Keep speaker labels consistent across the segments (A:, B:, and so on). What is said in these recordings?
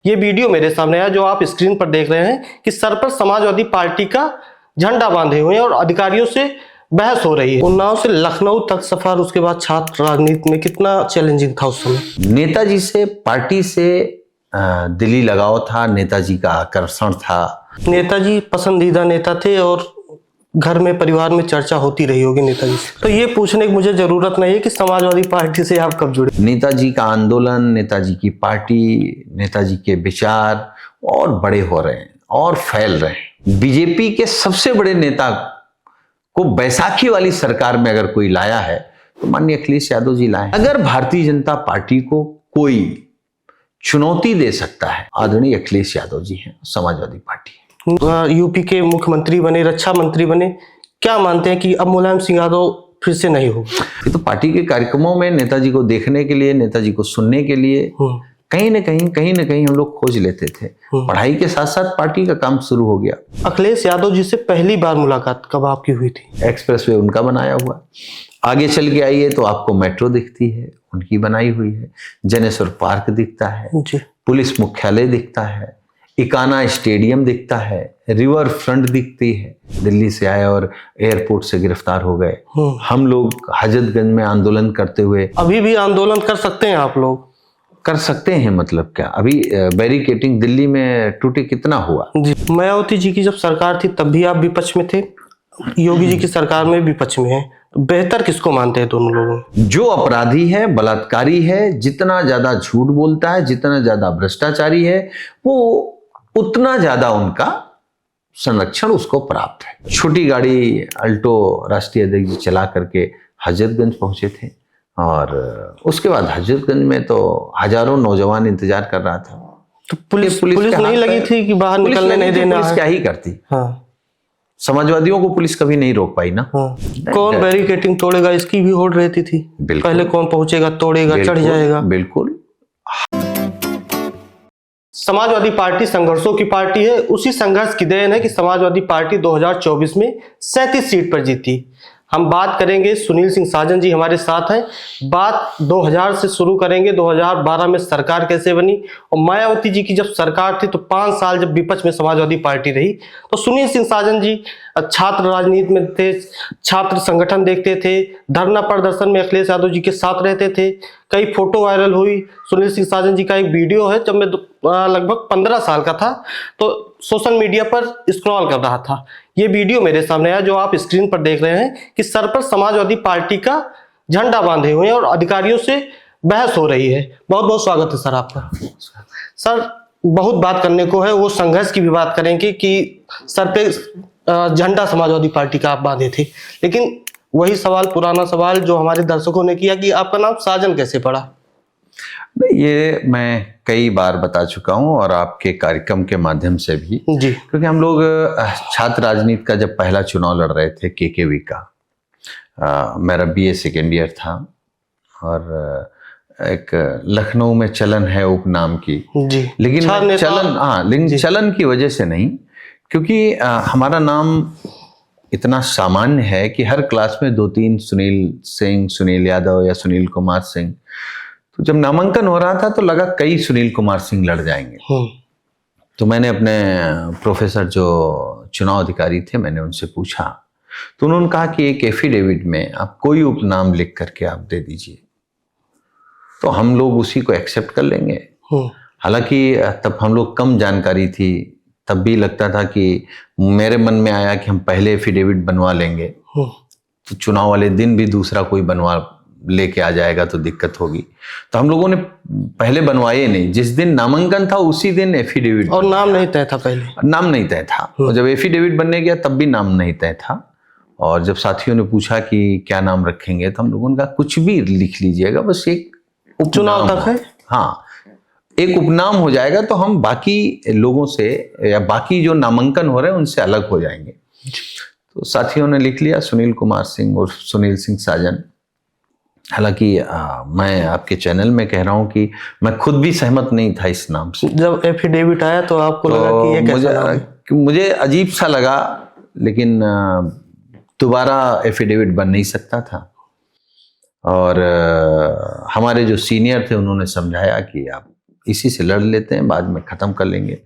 A: ये वीडियो मेरे सामने है जो आप स्क्रीन पर देख रहे हैं कि सर पर समाजवादी पार्टी का झंडा बांधे हुए हैं और अधिकारियों से बहस हो रही है। उन्नाव से लखनऊ तक सफर, उसके बाद छात्र राजनीति में कितना चैलेंजिंग था उस समय।
B: नेताजी से, पार्टी से दिली लगाव था, नेताजी का आकर्षण था।
A: नेताजी पसंदीदा नेता थे और घर में, परिवार में चर्चा होती रही होगी नेताजी से। तो ये पूछने की मुझे जरूरत नहीं है कि समाजवादी पार्टी से आप कब जुड़े।
B: नेताजी का आंदोलन, नेताजी की पार्टी, नेताजी के विचार और बड़े हो रहे हैं और फैल रहे हैं। बीजेपी के सबसे बड़े नेता को बैसाखी वाली सरकार में अगर कोई लाया है तो माननीय अखिलेश यादव जी लाए। अगर भारतीय जनता पार्टी को कोई चुनौती दे सकता है, आदरणीय अखिलेश यादव जी हैं, समाजवादी पार्टी।
A: यूपी के मुख्यमंत्री बने, रक्षा मंत्री बने, क्या मानते हैं कि अब मुलायम सिंह यादव फिर से नहीं हो?
B: ये तो पार्टी के कार्यक्रमों में नेताजी को देखने के लिए, नेताजी को सुनने के लिए कहीं न कहीं हम लोग खोज लेते थे। पढ़ाई के साथ साथ पार्टी का काम शुरू हो गया।
A: अखिलेश यादव जी से पहली बार मुलाकात कब आपकी हुई थी?
B: एक्सप्रेसवे उनका बनाया हुआ, आगे चल के आइए तो आपको मेट्रो दिखती है, उनकी बनाई हुई है। जनेश्वर पार्क दिखता है
A: जी।
B: पुलिस मुख्यालय दिखता है, इकाना स्टेडियम दिखता है, रिवर फ्रंट दिखती है। दिल्ली से आए और एयरपोर्ट से गिरफ्तार हो गए। हम लोग हजरतगंज में आंदोलन करते हुए,
A: अभी भी आंदोलन कर सकते हैं आप लोग?
B: कर सकते हैं, मतलब क्या, अभी बैरिकेटिंग दिल्ली में टूटे कितना हुआ।
A: जी। मायावती जी की जब सरकार थी तब भी आप विपक्ष में थे, योगी जी की सरकार में विपक्ष में है, तो बेहतर किसको मानते हैं दोनों लोगों?
B: जो अपराधी है, बलात्कारी है, जितना ज्यादा झूठ बोलता है, जितना ज्यादा भ्रष्टाचारी है, वो उतना ज्यादा उनका संरक्षण उसको प्राप्त है। छोटी गाड़ी अल्टो राष्ट्रीय अध्यक्ष जी चला करके हजरतगंज पहुंचे थे और उसके बाद हजरतगंज में तो हजारों नौजवान इंतजार कर रहा था।
A: तो पुलिस नहीं लगी थी कि बाहर निकलने नहीं देना?
B: पुलिस क्या ही करती।
A: हाँ।
B: समाजवादियों को पुलिस कभी नहीं रोक पाई ना।
A: हाँ। कौन बैरिकेटिंग तोड़ेगा इसकी भी होड़ रहती थी। पहले कौन पहुंचेगा, तोड़ेगा, चढ़ जाएगा।
B: बिल्कुल।
A: समाजवादी पार्टी संघर्षों की पार्टी है। उसी संघर्ष की देन है कि समाजवादी पार्टी 2024 में 37 सीट पर जीती। हम बात करेंगे, सुनील सिंह साजन जी हमारे साथ हैं। बात 2000 से शुरू करेंगे, 2012 में सरकार कैसे बनी और मायावती जी की जब सरकार थी तो 5 साल जब विपक्ष में समाजवादी पार्टी रही। तो सुनील सिंह साजन जी छात्र राजनीति में थे, छात्र संगठन देखते थे, धरना प्रदर्शन में अखिलेश यादव जी के साथ रहते थे। कई फोटो वायरल हुई। सुनील सिंह साजन जी का एक वीडियो है, जब मैं लगभग 15 साल का था तो सोशल मीडिया पर स्क्रॉल कर रहा था। ये वीडियो मेरे सामने है जो आप स्क्रीन पर देख रहे हैं कि सर पर समाजवादी पार्टी का झंडा बांधे हुए हैं और अधिकारियों से बहस हो रही है। बहुत बहुत स्वागत है सर आपका। सर, बहुत बात करने को है, वो संघर्ष की भी बात करेंगे कि सर पे झंडा समाजवादी पार्टी का आप बांधे थे, लेकिन वही सवाल, पुराना सवाल जो हमारे दर्शकों ने किया कि आपका नाम साजन कैसे पड़ा?
B: ये मैं कई बार बता चुका हूं और आपके कार्यक्रम के माध्यम से भी
A: जी।
B: क्योंकि हम लोग छात्र राजनीति का जब पहला चुनाव लड़ रहे थे केकेवी का, मेरा बीए सेकेंड ईयर था और एक लखनऊ में चलन है उपनाम की।
A: जी।
B: लेकिन चलन की वजह से नहीं, क्योंकि हमारा नाम इतना सामान्य है कि हर क्लास में 2-3 सुनील सिंह, सुनील यादव या सुनील कुमार सिंह। तो जब नामांकन हो रहा था तो लगा कई सुनील कुमार सिंह लड़ जाएंगे। तो मैंने अपने प्रोफेसर जो चुनाव अधिकारी थे, मैंने उनसे पूछा तो उन्होंने कहा कि एक एफिडेविट में आप कोई उपनाम लिख करके आप दे दीजिए, तो हम लोग उसी को एक्सेप्ट कर लेंगे। हालांकि तब हम लोग कम जानकारी थी, तब भी लगता था कि मेरे मन में आया कि हम पहले एफिडेविट बनवा लेंगे तो चुनाव वाले दिन भी दूसरा कोई बनवा लेके आ जाएगा तो दिक्कत होगी। तो हम लोगों ने पहले बनवाए नहीं, जिस दिन नामांकन था उसी दिन एफिडेविट।
A: और नाम नहीं तय था? पहले नाम
B: नहीं तय था और जब एफिडेविट बनने गया तब भी नाम नहीं तय था। और जब साथियों ने पूछा कि क्या नाम रखेंगे तो हम लोगों ने कहा कुछ भी लिख लीजिएगा, बस एक उपचुनाव तक है। हाँ, एक उपनाम हो जाएगा तो हम बाकी लोगों से या बाकी जो नामांकन हो रहे हैं उनसे अलग हो जाएंगे। तो साथियों ने लिख लिया सुनील कुमार सिंह और सुनील सिंह साजन। हालांकि मैं आपके चैनल में कह रहा हूं कि मैं खुद भी सहमत नहीं था इस नाम से।
A: जब एफिडेविट आया तो आपको लगा कि ये कैसा नाम है?
B: मुझे अजीब सा लगा, लेकिन दोबारा एफिडेविट बन नहीं सकता था। और हमारे जो सीनियर थे उन्होंने समझाया कि आप इसी से लड़ लेते हैं, बाद में खत्म कर लेंगे।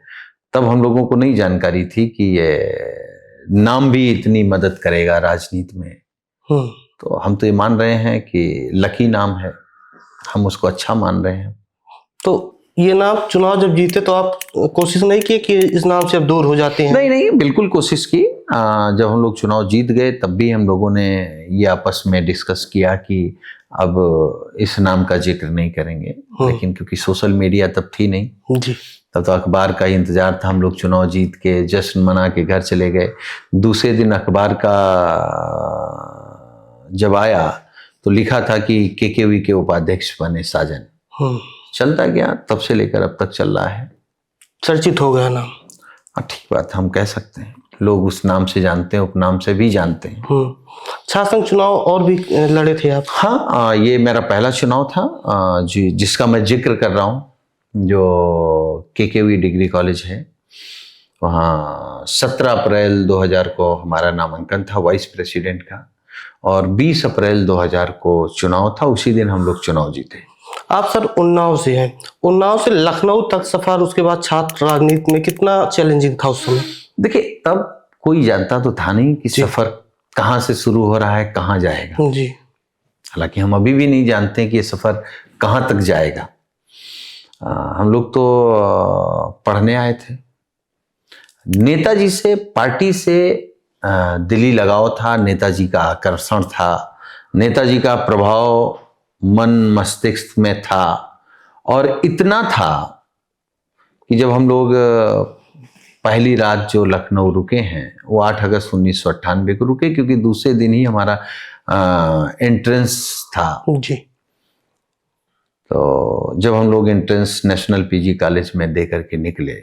B: तब हम लोगों को नहीं जानकारी थी कि ये नाम भी इतनी मदद करेगा राजनीति में। तो हम तो ये मान रहे हैं कि लकी नाम है, हम उसको अच्छा मान रहे हैं।
A: तो ये नाम चुनाव जब जीते तो आप कोशिश नहीं की कि इस नाम से अब दूर हो जाते हैं?
B: नहीं, बिल्कुल कोशिश की। जब हम लोग चुनाव जीत गए तब भी हम लोगों ने ये आपस में डिस्कस किया कि अब इस नाम का जिक्र नहीं करेंगे, लेकिन क्योंकि सोशल मीडिया तब थी नहीं
A: जी,
B: तब तो अखबार का ही इंतजार था। हम लोग चुनाव जीत के जश्न मना के घर चले गए। दूसरे दिन अखबार का जब आया तो लिखा था कि केकेवी के उपाध्यक्ष बने साजन। चलता गया, तब से लेकर अब तक चल रहा है।
A: चर्चित हो गया नाम।
B: हाँ, ठीक बात हम कह सकते हैं। लोग उस नाम से जानते हैं, उपनाम से भी जानते हैं।
A: शासन चुनाव और भी लड़े थे आप?
B: हाँ, ये मेरा पहला चुनाव था जिसका मैं जिक्र कर रहा हूँ, जो केकेवी डिग्री कॉलेज है। वहाँ 17 अप्रैल 2000 को हमारा नामांकन था वाइस प्रेसिडेंट का, और 20 अप्रैल 2000 को चुनाव था। उसी दिन हम लोग चुनाव जीते।
A: आप सर उन्नाव से हैं, उन्नाव से लखनऊ तक सफर, उसके बाद छात्र राजनीति में कितना चैलेंजिंग था उस समय?
B: देखिए, तब कोई जानता तो था नहीं कि सफर कहाँ से शुरू हो रहा है, कहाँ जाएगा।
A: जी,
B: हालांकि हम अभी भी नहीं जानते कि ये सफर कहाँ तक जाएगा। हम लोग तो पढ़ने आए थे। नेताजी से, पार्टी से दिली लगाव था, नेताजी का आकर्षण था, नेताजी का प्रभाव मन मस्तिष्क में था। और इतना था कि जब हम लोग पहली रात जो लखनऊ रुके हैं वो 8 अगस्त 1998 को रुके, क्योंकि दूसरे दिन ही हमारा एंट्रेंस था।
A: जी।
B: तो जब हम लोग एंट्रेंस नेशनल पीजी कॉलेज में दे करके निकले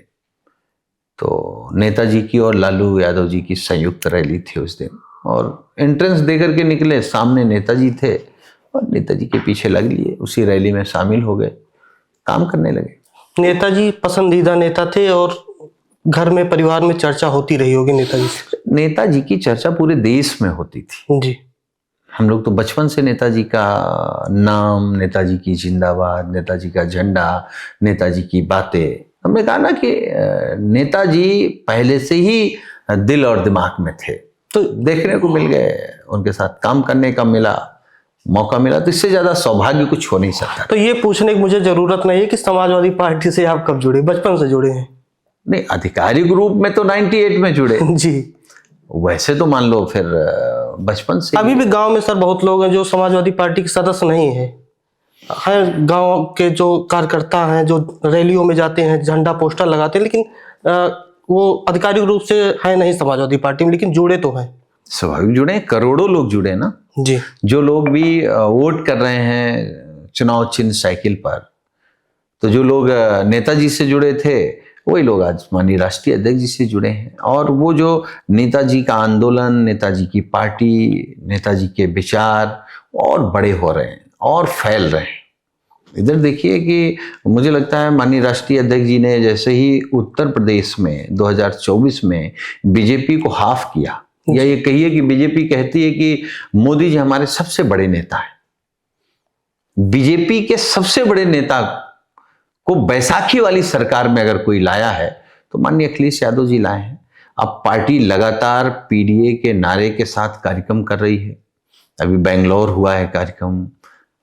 B: तो नेताजी की और लालू यादव जी की संयुक्त रैली थी उस दिन, और एंट्रेंस दे करके निकले, सामने नेताजी थे और नेताजी के पीछे लग लिए, उसी रैली में शामिल हो गए, काम करने लगे।
A: नेताजी पसंदीदा नेता थे और घर में, परिवार में चर्चा होती रही होगी नेताजी से?
B: नेताजी की चर्चा पूरे देश में होती थी।
A: जी।
B: हम लोग तो बचपन से नेताजी का नाम, नेताजी की जिंदाबाद, नेताजी का झंडा, नेताजी की बातें, हमने कहा ना कि नेताजी पहले से ही दिल और दिमाग में थे, तो देखने को मिल गए, उनके साथ काम करने का मौका मिला, तो इससे ज्यादा सौभाग्य कुछ हो नहीं सकता।
A: तो ये पूछने की मुझे जरूरत नहीं है कि समाजवादी पार्टी से आप कब जुड़े, बचपन से जुड़े हैं?
B: नहीं, आधिकारिक रूप में तो 98 में जुड़े।
A: जी।
B: वैसे तो मान लो फिर बचपन से।
A: अभी भी गांव में सर बहुत लोग हैं जो समाजवादी पार्टी के सदस्य नहीं है, गांव के जो कार्यकर्ता हैं जो रैलियों में जाते हैं, झंडा पोस्टर लगाते हैं, लेकिन वो आधिकारिक रूप से है नहीं समाजवादी पार्टी में, लेकिन जुड़े तो हैं।
B: स्वाभाविक जुड़े, करोड़ों लोग जुड़े ना
A: जी।
B: जो लोग भी वोट कर रहे हैं चुनाव चिन्ह साइकिल पर, तो जो लोग नेताजी से जुड़े थे वही लोग आज माननीय राष्ट्रीय अध्यक्ष जी से जुड़े हैं। और वो जो नेताजी का आंदोलन, नेताजी की पार्टी, नेताजी के विचार और बड़े हो रहे हैं और फैल रहे हैं। इधर देखिए कि मुझे लगता है माननीय राष्ट्रीय अध्यक्ष जी ने जैसे ही उत्तर प्रदेश में 2024 में बीजेपी को हाफ किया, या ये कहिए कि बीजेपी कहती है कि मोदी जी हमारे सबसे बड़े नेता हैं। बीजेपी के सबसे बड़े नेता को बैसाखी वाली सरकार में अगर कोई लाया है तो माननीय अखिलेश यादव जी लाए हैं। अब पार्टी लगातार पीडीए के नारे के साथ कार्यक्रम कर रही है। अभी बेंगलोर हुआ है कार्यक्रम,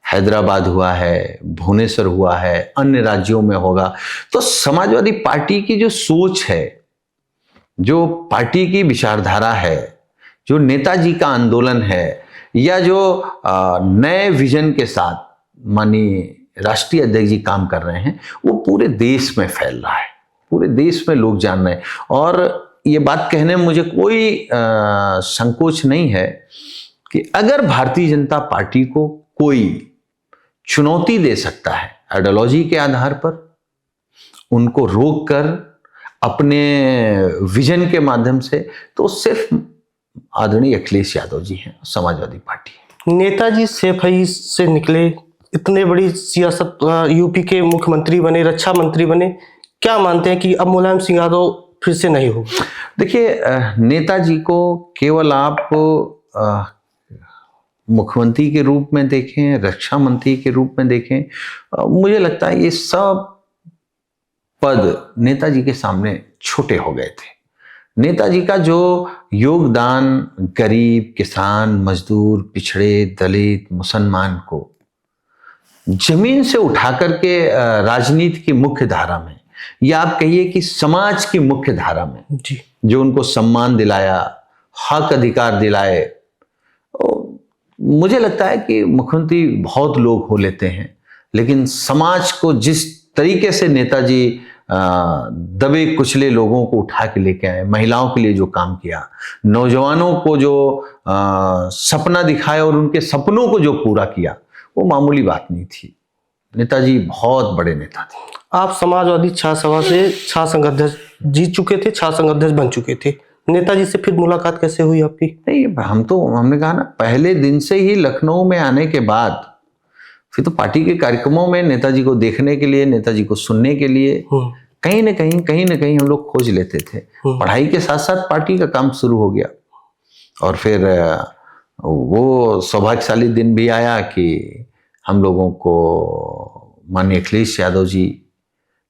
B: हैदराबाद हुआ है, भुवनेश्वर हुआ है, अन्य राज्यों में होगा। तो समाजवादी पार्टी की जो सोच है, जो पार्टी की विचारधारा है, जो नेताजी का आंदोलन है, या जो नए विजन के साथ माननीय राष्ट्रीय अध्यक्ष जी काम कर रहे हैं, वो पूरे देश में फैल रहा है, पूरे देश में लोग जान रहे हैं। और ये बात कहने में मुझे कोई संकोच नहीं है कि अगर भारतीय जनता पार्टी को कोई चुनौती दे सकता है आइडियोलॉजी के आधार पर, उनको रोककर अपने विजन के माध्यम से, तो सिर्फ आदरणीय अखिलेश यादव जी हैं, समाजवादी पार्टी।
A: नेताजी सैफई से निकले, इतने बड़ी सियासत, यूपी के मुख्यमंत्री बने, रक्षा मंत्री बने, क्या मानते हैं कि अब मुलायम सिंह यादव फिर से नहीं होगा?
B: देखिए, नेताजी को केवल आप मुख्यमंत्री के रूप में देखें, रक्षा मंत्री के रूप में देखें, मुझे लगता है ये सब पद नेताजी के सामने छोटे हो गए थे। नेताजी का जो योगदान गरीब, किसान, मजदूर, पिछड़े, दलित, मुसलमान को जमीन से उठा करके राजनीति की मुख्य धारा में, या आप कहिए कि समाज की मुख्य धारा में
A: जी,
B: जो उनको सम्मान दिलाया, हक अधिकार दिलाए। मुझे लगता है कि मुख्यमंत्री बहुत लोग हो लेते हैं, लेकिन समाज को जिस तरीके से नेताजी दबे कुचले लोगों को उठा के लेके आए, महिलाओं के लिए जो काम किया, नौजवानों को जो सपना दिखाया और उनके सपनों को जो पूरा किया, वो मामूली बात नहीं थी। नेताजी बहुत बड़े नेता थे।
A: आप समाजवादी छात्र सभा से छात्र संघ अध्यक्ष जीत चुके थे, छात्र संघ अध्यक्ष बन चुके थे। नेताजी से फिर मुलाकात कैसे हुई आपकी?
B: नहीं, हमने कहा ना, पहले दिन से ही लखनऊ में आने के बाद फिर तो पार्टी के कार्यक्रमों में नेताजी को देखने के लिए, नेताजी को सुनने के लिए कहीं ना कहीं हम लोग खोज लेते थे। पढ़ाई के साथ साथ पार्टी का काम शुरू हो गया। और फिर वो सौभाग्यशाली दिन भी आया कि हम लोगों को माननीय अखिलेश यादव जी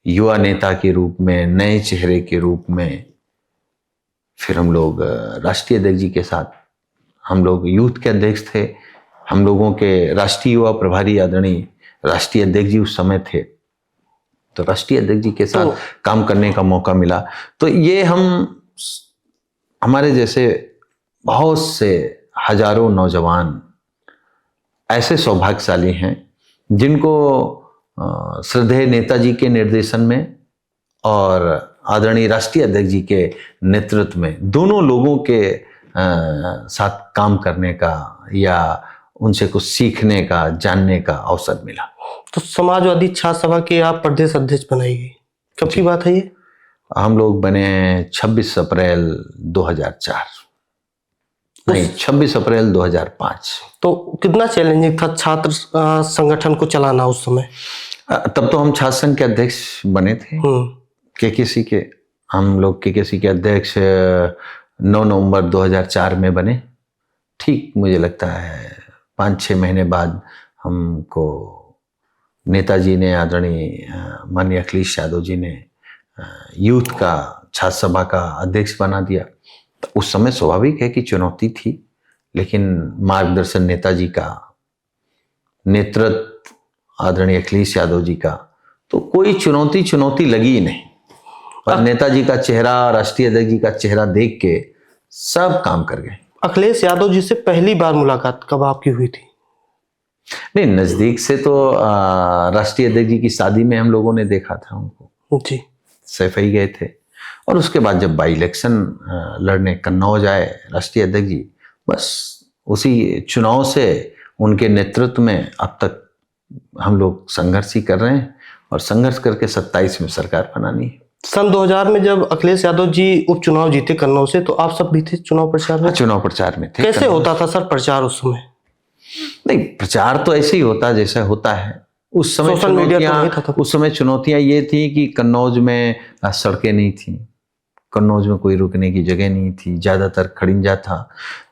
B: युवा नेता के रूप में, नए चेहरे के रूप में, फिर हम लोग राष्ट्रीय अध्यक्ष जी के साथ, हम लोग यूथ के अध्यक्ष थे, हम लोगों के राष्ट्रीय युवा प्रभारी आदरणीय राष्ट्रीय अध्यक्ष जी उस समय थे, तो राष्ट्रीय अध्यक्ष जी के साथ काम करने का मौका मिला। तो ये हमारे जैसे बहुत से हजारों नौजवान ऐसे सौभाग्यशाली हैं जिनको श्रद्धेय नेताजी के निर्देशन में और आदरणीय राष्ट्रीय अध्यक्ष जी के नेतृत्व में, दोनों लोगों के साथ काम करने का या उनसे कुछ सीखने का, जानने का अवसर मिला।
A: तो समाजवादी छात्र सभा के आप प्रदेश अध्यक्ष बनाए गए, कब की बात है ये?
B: हम लोग बने 26 अप्रैल 2004, नहीं 26 अप्रैल 2005।
A: तो कितना चैलेंजिंग था छात्र संगठन को चलाना उस समय?
B: तब तो हम छात्र संघ के अध्यक्ष बने थे, केकेसी के। हम लोग केकेसी के अध्यक्ष 9 नवंबर 2004 में बने। ठीक मुझे लगता है 5-6 महीने बाद हमको नेताजी ने, आदरणीय माननीय अखिलेश यादव जी ने यूथ का छात्र सभा का अध्यक्ष बना दिया। तो उस समय स्वाभाविक है कि चुनौती थी, लेकिन मार्गदर्शन नेताजी का, नेतृत्व आदरणीय अखिलेश यादव जी का, तो कोई चुनौती लगी ही नहीं। और नेताजी का चेहरा, राष्ट्रीय अध्यक्ष जी का चेहरा देख के सब काम कर गए।
A: अखिलेश यादव जी से पहली बार मुलाकात कब आपकी हुई थी?
B: नहीं, नजदीक से तो राष्ट्रीय अध्यक्ष जी की शादी में हम लोगों ने देखा था उनको
A: जी,
B: सैफई गए थे। और उसके बाद जब बाई इलेक्शन लड़ने कन्नौज आए राष्ट्रीय अध्यक्ष जी, बस उसी चुनाव से उनके नेतृत्व में अब तक हम लोग संघर्ष ही कर रहे हैं, और संघर्ष करके 27 में सरकार बनानी है।
A: सन 2000 में जब अखिलेश यादव जी उपचुनाव जीते कन्नौज से, तो आप सब भी थे चुनाव प्रचार में?
B: चुनाव प्रचार में थे।
A: कैसे होता था सर प्रचार उस समय?
B: नहीं, प्रचार तो ऐसे ही होता जैसा होता है। उस समय
A: सोशल मीडिया तो नहीं था तब।
B: उस समय चुनौतियां ये थी कि कन्नौज में सड़कें नहीं थी, कन्नौज में कोई रुकने की जगह नहीं थी, ज्यादातर खड़िंजा था।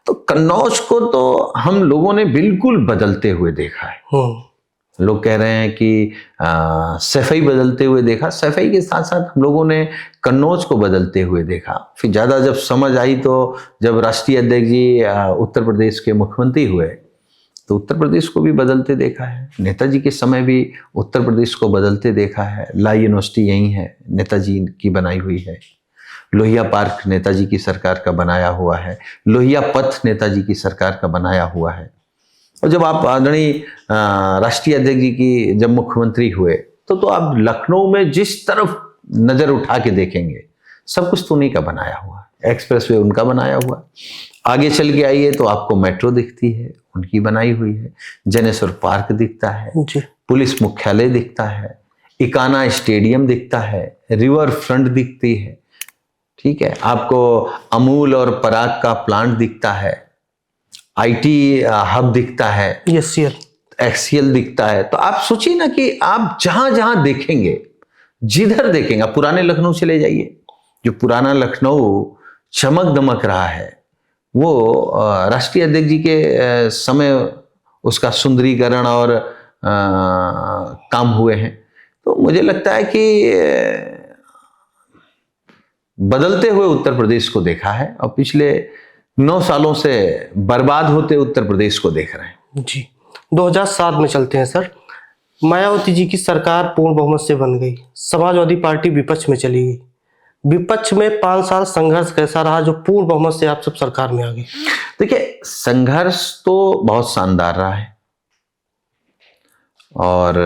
B: तो कन्नौज को तो हम लोगों ने बिल्कुल बदलते हुए देखा है। लोग कह रहे हैं कि सफाई बदलते हुए देखा, सफाई के साथ साथ हम लोगों ने कन्नौज को बदलते हुए देखा। फिर ज़्यादा जब समझ आई तो जब राष्ट्रीय अध्यक्ष जी उत्तर प्रदेश के मुख्यमंत्री हुए, तो उत्तर प्रदेश को भी बदलते देखा है। नेताजी के समय भी उत्तर प्रदेश को बदलते देखा है। ला यूनिवर्सिटी यहीं है, नेताजी की बनाई हुई है। लोहिया पार्क नेताजी की सरकार का बनाया हुआ है। लोहिया पथ नेताजी की सरकार का बनाया हुआ है। और जब आप आदरणीय राष्ट्रीय अध्यक्ष जी की जब मुख्यमंत्री हुए, तो आप लखनऊ में जिस तरफ नजर उठा के देखेंगे, सब कुछ तो उन्हीं का बनाया हुआ है। एक्सप्रेसवे उनका बनाया हुआ है। आगे चल के आइए तो आपको मेट्रो दिखती है, उनकी बनाई हुई है। जनेश्वर पार्क दिखता है
A: जी।
B: पुलिस मुख्यालय दिखता है, इकाना स्टेडियम दिखता है, रिवर फ्रंट दिखती है, ठीक है, आपको अमूल और पराग का प्लांट दिखता है, आईटी हब दिखता है, एक्सीएल दिखता है। तो आप सोचिए ना कि आप जहां जहां देखेंगे, जिधर देखेंगे, आप पुराने लखनऊ चले जाइए, जो पुराना लखनऊ चमक दमक रहा है, वो राष्ट्रीय अध्यक्ष जी के समय उसका सुंदरीकरण और काम हुए हैं। तो मुझे लगता है कि बदलते हुए उत्तर प्रदेश को देखा है और पिछले 9 सालों से बर्बाद होते उत्तर प्रदेश को देख रहे हैं।
A: जी, 2007 में चलते हैं सर। मायावती जी की सरकार पूर्ण बहुमत से बन गई, समाजवादी पार्टी विपक्ष में चली गई। विपक्ष में 5 साल संघर्ष कैसा रहा जो पूर्ण बहुमत से आप सब सरकार में आ गए?
B: देखिए, संघर्ष तो बहुत शानदार रहा है और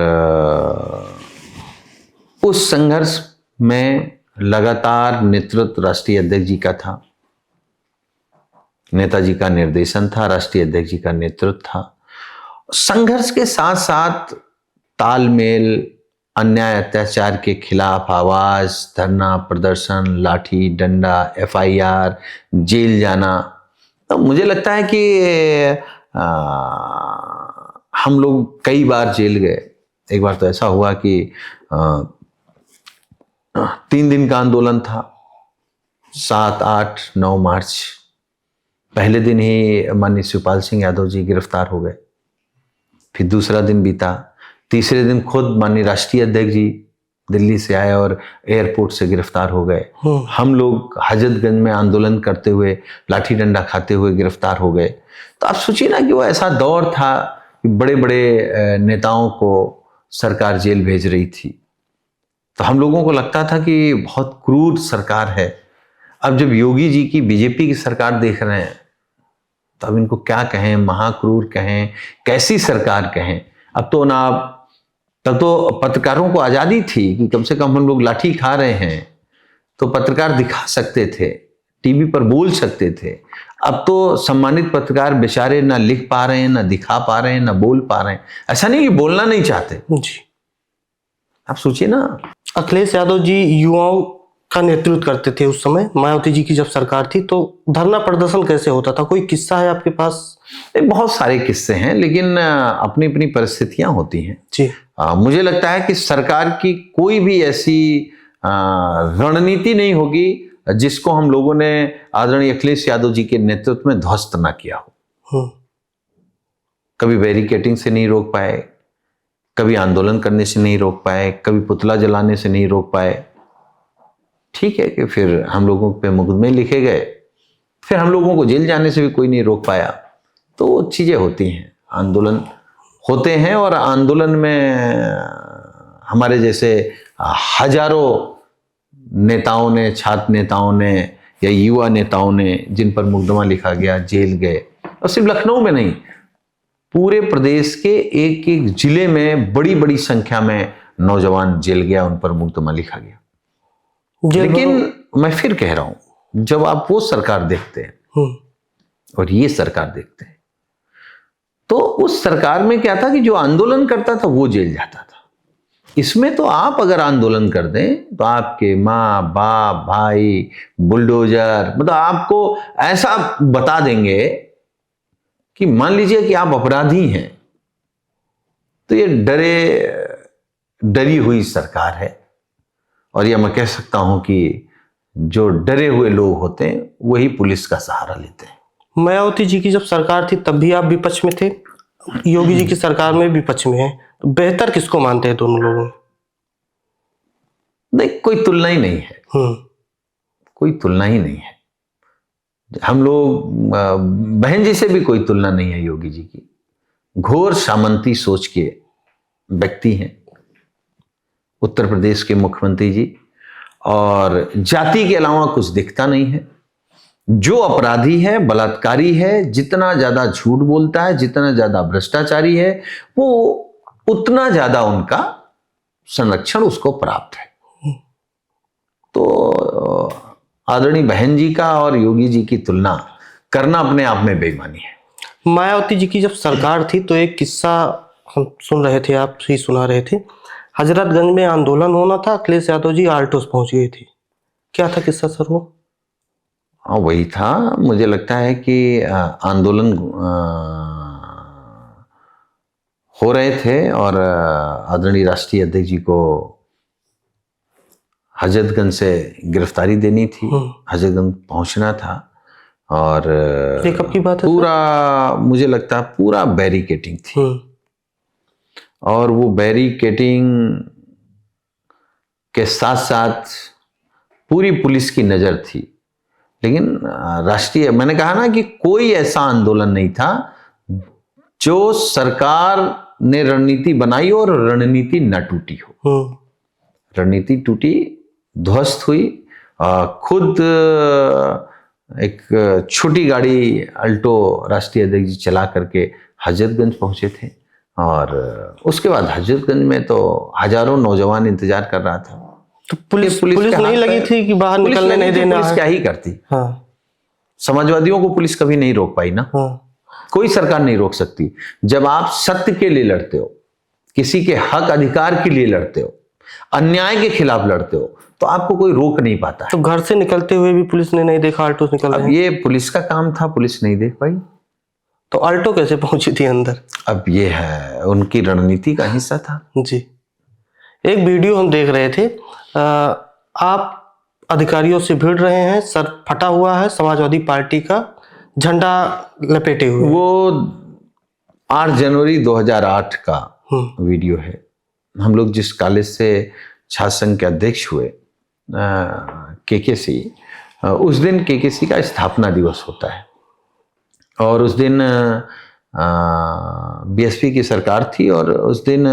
B: उस संघर्ष में लगातार नेतृत्व राष्ट्रीय अध्यक्ष जी का था, नेताजी का निर्देशन था, राष्ट्रीय अध्यक्ष जी का नेतृत्व था। संघर्ष के साथ साथ तालमेल, अन्याय अत्याचार के खिलाफ आवाज, धरना प्रदर्शन, लाठी डंडा, FIR, जेल जाना। तो मुझे लगता है कि हम लोग कई बार जेल गए। एक बार तो ऐसा हुआ कि 3 दिन का आंदोलन था, 7, 8, 9 मार्च। पहले दिन ही माननीय शिवपाल सिंह यादव जी गिरफ्तार हो गए। फिर दूसरा दिन बीता, तीसरे दिन खुद माननीय राष्ट्रीय अध्यक्ष जी दिल्ली से आए और एयरपोर्ट से गिरफ्तार हो गए। हम लोग हजरतगंज में आंदोलन करते हुए, लाठी डंडा खाते हुए गिरफ्तार हो गए। तो आप सोचिए ना कि वो ऐसा दौर था कि बड़े बड़े नेताओं को सरकार जेल भेज रही थी। तो हम लोगों को लगता था कि बहुत क्रूर सरकार है। अब जब योगी जी की बीजेपी की सरकार देख रहे हैं तो अब इनको क्या कहें, महाक्रूर कहें, कैसी सरकार कहें। अब तो ना, तब तो पत्रकारों को आजादी थी कि कम से कम हम लोग लाठी खा रहे हैं तो पत्रकार दिखा सकते थे, टीवी पर बोल सकते थे। अब तो सम्मानित पत्रकार बेचारे ना लिख पा रहे हैं, ना दिखा पा रहे हैं, ना बोल पा रहे हैं। ऐसा नहीं कि बोलना नहीं चाहते
A: जी।
B: आप सोचिए ना।
A: अखिलेश यादव जी युवाओं का नेतृत्व करते थे उस समय, मायावती जी की जब सरकार थी, तो धरना प्रदर्शन कैसे होता था? कोई किस्सा है आपके पास?
B: बहुत सारे किस्से हैं, लेकिन अपनी अपनी परिस्थितियां होती हैं
A: जी।
B: मुझे लगता है कि सरकार की कोई भी ऐसी रणनीति नहीं होगी जिसको हम लोगों ने आदरणीय अखिलेश यादव जी के नेतृत्व में ध्वस्त ना किया हो। कभी बैरिकेटिंग से नहीं रोक पाए, कभी आंदोलन करने से नहीं रोक पाए, कभी पुतला जलाने से नहीं रोक पाए। ठीक है कि फिर हम लोगों पे मुकदमे लिखे गए, फिर हम लोगों को जेल जाने से भी कोई नहीं रोक पाया। तो चीजें होती हैं, आंदोलन होते हैं और आंदोलन में हमारे जैसे हजारों नेताओं ने, छात्र नेताओं ने या युवा नेताओं ने, जिन पर मुकदमा लिखा गया, जेल गए। और सिर्फ लखनऊ में नहीं, पूरे प्रदेश के एक एक जिले में बड़ी बड़ी संख्या में नौजवान जेल गया, उन पर मुकदमा लिखा गया। लेकिन मैं फिर कह रहा हूं, जब आप वो सरकार देखते हैं और ये सरकार देखते हैं तो उस सरकार में क्या था कि जो आंदोलन करता था वो जेल जाता था। इसमें तो आप अगर आंदोलन कर दें तो आपके माँ बाप भाई बुलडोजर, मतलब आपको ऐसा बता देंगे कि मान लीजिए कि आप अपराधी हैं। तो ये डरी हुई सरकार है। और यह मैं कह सकता हूं कि जो डरे हुए लोग होते हैं वही पुलिस का सहारा लेते हैं।
A: मायावती जी की जब सरकार थी तब भी आप विपक्ष में थे, योगी जी की सरकार में विपक्ष में है, तो बेहतर किसको मानते हैं दोनों लोगों में?
B: नहीं, कोई तुलना ही नहीं है। कोई तुलना ही नहीं है। हम लोग बहन जी से भी कोई तुलना नहीं है योगी जी की। घोर सामंती सोच के व्यक्ति हैं उत्तर प्रदेश के मुख्यमंत्री जी, और जाति के अलावा कुछ दिखता नहीं है। जो अपराधी है, बलात्कारी है, जितना ज्यादा झूठ बोलता है, जितना ज्यादा भ्रष्टाचारी है, वो उतना ज्यादा उनका संरक्षण उसको प्राप्त है। तो आदरणीय बहन जी का और योगी जी की तुलना करना अपने आप में बेईमानी है।
A: मायावती जी की जब सरकार थी तो एक किस्सा हम सुन रहे थे, आप ही सुना रहे थे, हजरतगंज में आंदोलन होना था, अखिलेश यादव जी आल्टोस पहुंच गए थे। क्या था किस्सा सर वो?
B: हाँ, वही था। मुझे लगता है कि आंदोलन हो रहे थे और आदरणीय राष्ट्रीय अध्यक्ष जी को हजरतगंज से गिरफ्तारी देनी थी, हजरतगंज पहुंचना था और
A: कब की बात है?
B: पूरा मुझे लगता है पूरा बैरिकेटिंग थी और वो बैरिकेटिंग के साथ साथ पूरी पुलिस की नजर थी। लेकिन राष्ट्रीय, मैंने कहा ना कि कोई ऐसा आंदोलन नहीं था जो सरकार ने रणनीति बनाई और रणनीति न टूटी हो। रणनीति टूटी, ध्वस्त हुई। खुद एक छोटी गाड़ी अल्टो राष्ट्रीय अध्यक्ष जी चला करके हजरतगंज पहुंचे थे, और उसके बाद हजरतगंज में तो हजारों नौजवान इंतजार कर रहा था।
A: तो पुलिस नहीं लगी थी कि बाहर निकलने नहीं देना।
B: पुलिस क्या ही करती।
A: हाँ।
B: समाजवादियों को पुलिस कभी नहीं रोक पाई ना।
A: हाँ।
B: कोई सरकार नहीं रोक सकती। जब आप सत्य के लिए लड़ते हो, किसी के हक अधिकार के लिए लड़ते हो, अन्याय के खिलाफ लड़ते हो, तो आपको कोई रोक नहीं पाता है।
A: तो घर से निकलते हुए भी पुलिस ने नहीं देखा अल्टो निकल रहे हैं।
B: अब ये पुलिस का काम था, पुलिस नहीं देख पाई,
A: तो अल्टो कैसे पहुंची थी अंदर? अब
B: ये है उनकी रणनीति का हिस्सा था
A: जी। एक वीडियो हम देख रहे थे, आप अधिकारियों से भिड़ रहे हैं, सर फटा हुआ है, समाजवादी पार्टी का झंडा लपेटे हुए।
B: वो 8 जनवरी 2008 का वीडियो है। हम लोग जिस कॉलेज से छात्र संघ के अध्यक्ष हुए, केकेसी, उस दिन केकेसी का स्थापना दिवस होता है, और उस दिन बीएसपी की सरकार थी, और उस दिन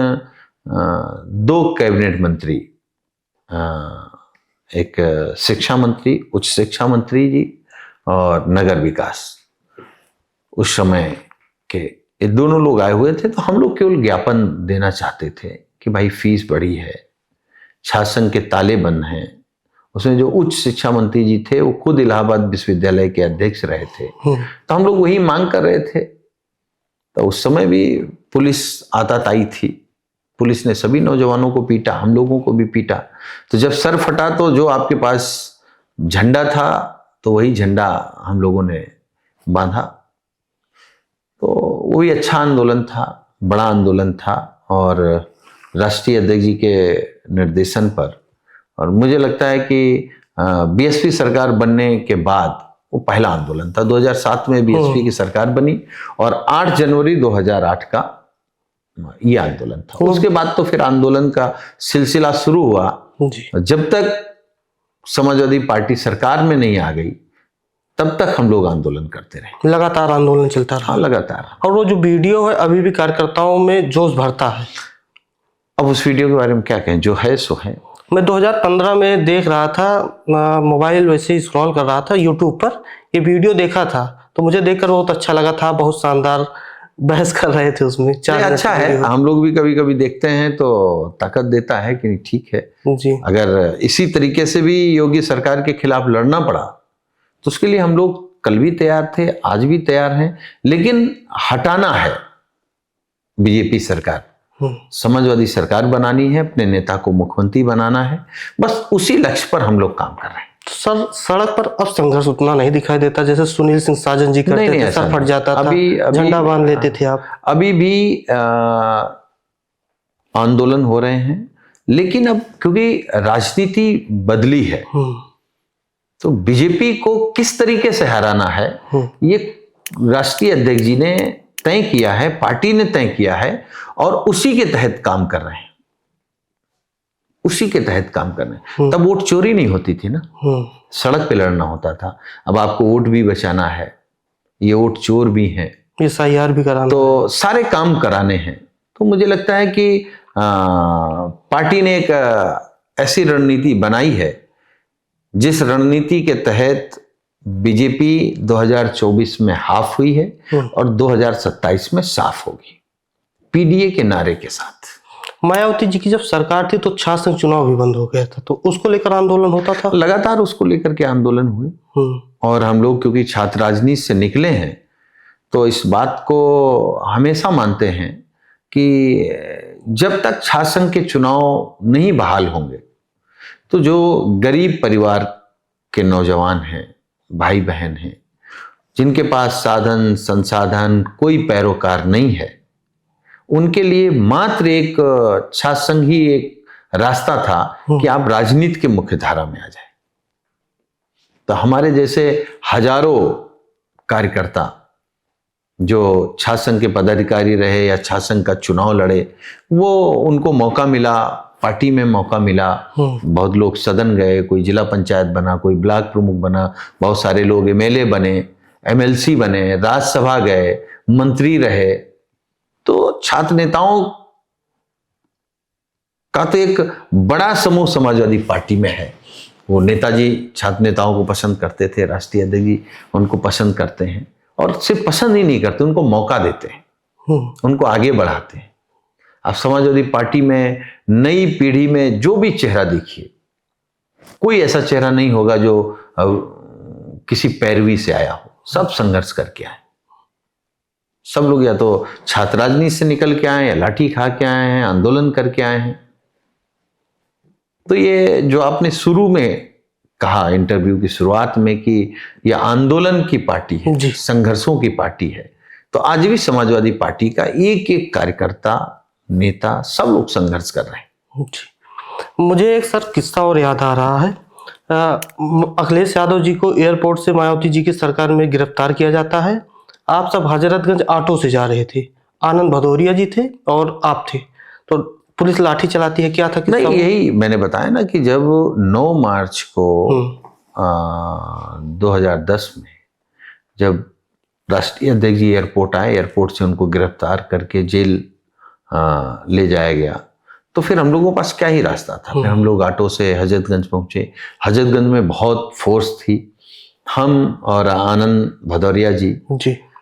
B: 2 कैबिनेट मंत्री, एक शिक्षा मंत्री, उच्च शिक्षा मंत्री जी, और नगर विकास, उस समय के ये दोनों लोग आए हुए थे। तो हम लोग केवल ज्ञापन देना चाहते थे कि भाई फीस बढ़ी है, छात्र संघ के ताले बंद हैं। उसमें जो उच्च शिक्षा मंत्री जी थे वो खुद इलाहाबाद विश्वविद्यालय के अध्यक्ष रहे थे, तो हम लोग वही मांग कर रहे थे। तो उस समय भी पुलिस आताताई थी, पुलिस ने सभी नौजवानों को पीटा, हम लोगों को भी पीटा। तो जब सर फटा तो जो आपके पास झंडा था तो वही झंडा हम लोगों ने बांधा। तो वही अच्छा आंदोलन था, बड़ा आंदोलन था, और राष्ट्रीय अध्यक्ष जी के निर्देशन पर, और मुझे लगता है कि बीएसपी सरकार बनने के बाद वो पहला आंदोलन था। 2007 में बीएसपी की सरकार बनी, और 8 जनवरी 2008 का ये आंदोलन था। उसके बाद तो फिर आंदोलन का सिलसिला शुरू हुआ जी। जब तक समाजवादी पार्टी सरकार में नहीं आ गई तब तक हम लोग आंदोलन करते रहे,
A: लगातार आंदोलन चलता रहा।
B: लगातार।
A: और वो जो वीडियो है अभी भी कार्यकर्ताओं में जोश भरता है।
B: अब उस वीडियो के बारे में क्या कहें, जो है सो है।
A: मैं 2015 में देख रहा था, मोबाइल वैसे ही स्क्रॉल कर रहा था यूट्यूब पर, ये वीडियो देखा था, तो मुझे देखकर बहुत अच्छा लगा था। बहुत शानदार बहस कर रहे थे उसमें।
B: अच्छा है, हम लोग भी कभी कभी देखते हैं तो ताकत देता है कि ठीक है जी। अगर इसी तरीके से भी योगी सरकार के खिलाफ लड़ना पड़ा तो उसके लिए हम लोग कल भी तैयार थे, आज भी तैयार हैं। लेकिन हटाना है बीजेपी सरकार, समाजवादी सरकार बनानी है, अपने नेता को मुख्यमंत्री बनाना है, बस उसी लक्ष्य पर हम लोग काम कर रहे हैं।
A: सर सड़क पर अब संघर्ष उतना नहीं दिखाई देता जैसे सुनील सिंह साजन जी करते थे, सर फट जाता था, झंडा बांध लेते थे आप।
B: अभी भी आंदोलन हो रहे हैं, लेकिन अब क्योंकि राजनीति बदली है तो बीजेपी को किस तरीके से हराना है ये राष्ट्रीय अध्यक्ष जी ने तय किया है, पार्टी ने तय किया है, और उसी के तहत काम कर रहे हैं, उसी के तहत काम कर रहे हैं। तब वोट चोरी नहीं होती थी ना, सड़क पे लड़ना होता था। अब आपको वोट भी बचाना है, ये वोट चोर भी हैं,
A: SIR भी कराना,
B: तो सारे काम कराने हैं। तो मुझे लगता है कि पार्टी ने एक ऐसी रणनीति बनाई है जिस रणनीति के तहत बीजेपी 2024 में हाफ हुई है और 2027 में साफ होगी, पीडीए के नारे के साथ।
A: मायावती जी की जब सरकार थी तो छात्र संघ चुनाव भी बंद हो गया था, तो उसको लेकर आंदोलन होता था,
B: लगातार उसको लेकर के आंदोलन हुए। और हम लोग क्योंकि छात्र राजनीति से निकले हैं तो इस बात को हमेशा मानते हैं कि जब तक छात्र संघ के चुनाव नहीं बहाल होंगे तो जो गरीब परिवार के नौजवान हैं, भाई बहन हैं, जिनके पास साधन संसाधन कोई पैरोकार नहीं है, उनके लिए मात्र एक छात्र संघ ही एक रास्ता था कि आप राजनीति के मुख्य धारा में आ जाए। तो हमारे जैसे हजारों कार्यकर्ता जो छात्र संघ के पदाधिकारी रहे या छात्र संघ का चुनाव लड़े, वो उनको मौका मिला पार्टी में मौका मिला, बहुत लोग सदन गए, कोई जिला पंचायत बना, कोई ब्लॉक प्रमुख बना, बहुत सारे लोग एमएलए बने, एमएलसी बने, राज्यसभा गए, मंत्री रहे। तो छात्र नेताओं का तो एक बड़ा समूह समाजवादी पार्टी में है। वो नेताजी छात्र नेताओं को पसंद करते थे, राष्ट्रीय अध्यक्ष जी उनको पसंद करते हैं, और सिर्फ पसंद ही नहीं करते, उनको मौका देते हैं, उनको आगे बढ़ाते हैं। आप समाजवादी पार्टी में नई पीढ़ी में जो भी चेहरा देखिए, कोई ऐसा चेहरा नहीं होगा जो किसी पैरवी से आया हो, सब संघर्ष करके आए। सब लोग या तो छात्र राजनीति से निकल के आए, या लाठी खा के आए हैं, आंदोलन करके आए हैं। तो ये जो आपने शुरू में कहा इंटरव्यू की शुरुआत में कि यह आंदोलन की पार्टी है, संघर्षों की पार्टी है, तो आज भी समाजवादी पार्टी का एक एक कार्यकर्ता, नेता, सब लोग संघर्ष कर रहे हैं।
A: मुझे एक सर किस्सा और याद आ रहा है। अखिलेश यादव जी को एयरपोर्ट से मायावती जी की सरकार में गिरफ्तार किया जाता है। आप सब हजरतगंज ऑटो से जा रहे थे, आनंद भदौरिया जी थे और आप थे, तो पुलिस लाठी चलाती है, क्या था?
B: नहीं, यही मैंने बताया ना कि जब 9 मार्च को 2010 में जब राष्ट्रीय अध्यक्ष जी एयरपोर्ट आए, एयरपोर्ट से उनको गिरफ्तार करके जेल ले जाया गया, तो फिर हम लोगों के पास क्या ही रास्ता था। फिर हम लोग ऑटो से हजरतगंज पहुंचे। हजरतगंज में बहुत फोर्स थी। हम और आनंद भदौरिया जी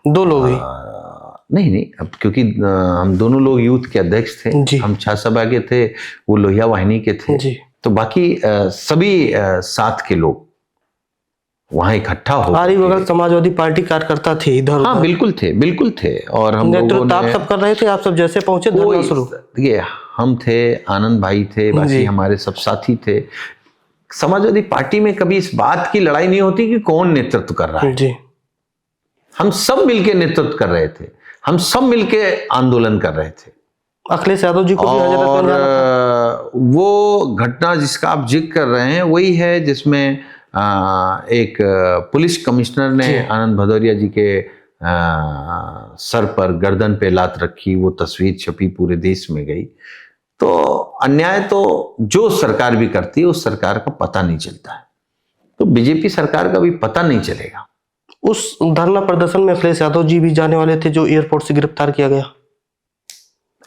A: 2 लोग ही?
B: नहीं, अब क्योंकि हम दोनों लोग यूथ के अध्यक्ष थे, हम छात्र सभा के थे, वो लोहिया वाहिनी के थे, तो बाकी सभी साथ के लोग वहां इकट्ठा हो।
A: आरी बगल समाजवादी पार्टी कार्यकर्ता थे इधर?
B: हाँ, बिल्कुल थे। और हम लोगों ने
A: सब कर रहे थे। आप सब जैसे पहुंचे धरना शुरू?
B: देखिए, हम थे, आनंद भाई थे, बाकी हमारे सब साथी थे। समाजवादी पार्टी में कभी इस बात की लड़ाई नहीं होती कि कौन नेतृत्व कर रहा है। हम सब मिलके नेतृत्व कर रहे थे, हम सब मिलके आंदोलन कर रहे थे।
A: अखिलेश यादव जी को भी
B: और वो घटना जिसका आप जिक्र कर रहे हैं वही है जिसमें एक पुलिस कमिश्नर ने आनंद भदौरिया जी के सर पर, गर्दन पे लात रखी। वो तस्वीर छपी, पूरे देश में गई। तो अन्याय तो जो सरकार भी करती है उस सरकार का पता नहीं चलता है, तो बीजेपी सरकार का भी पता नहीं चलेगा।
A: उस धरना प्रदर्शन में अखिलेश यादव जी भी जाने वाले थे जो एयरपोर्ट से गिरफ्तार किया गया?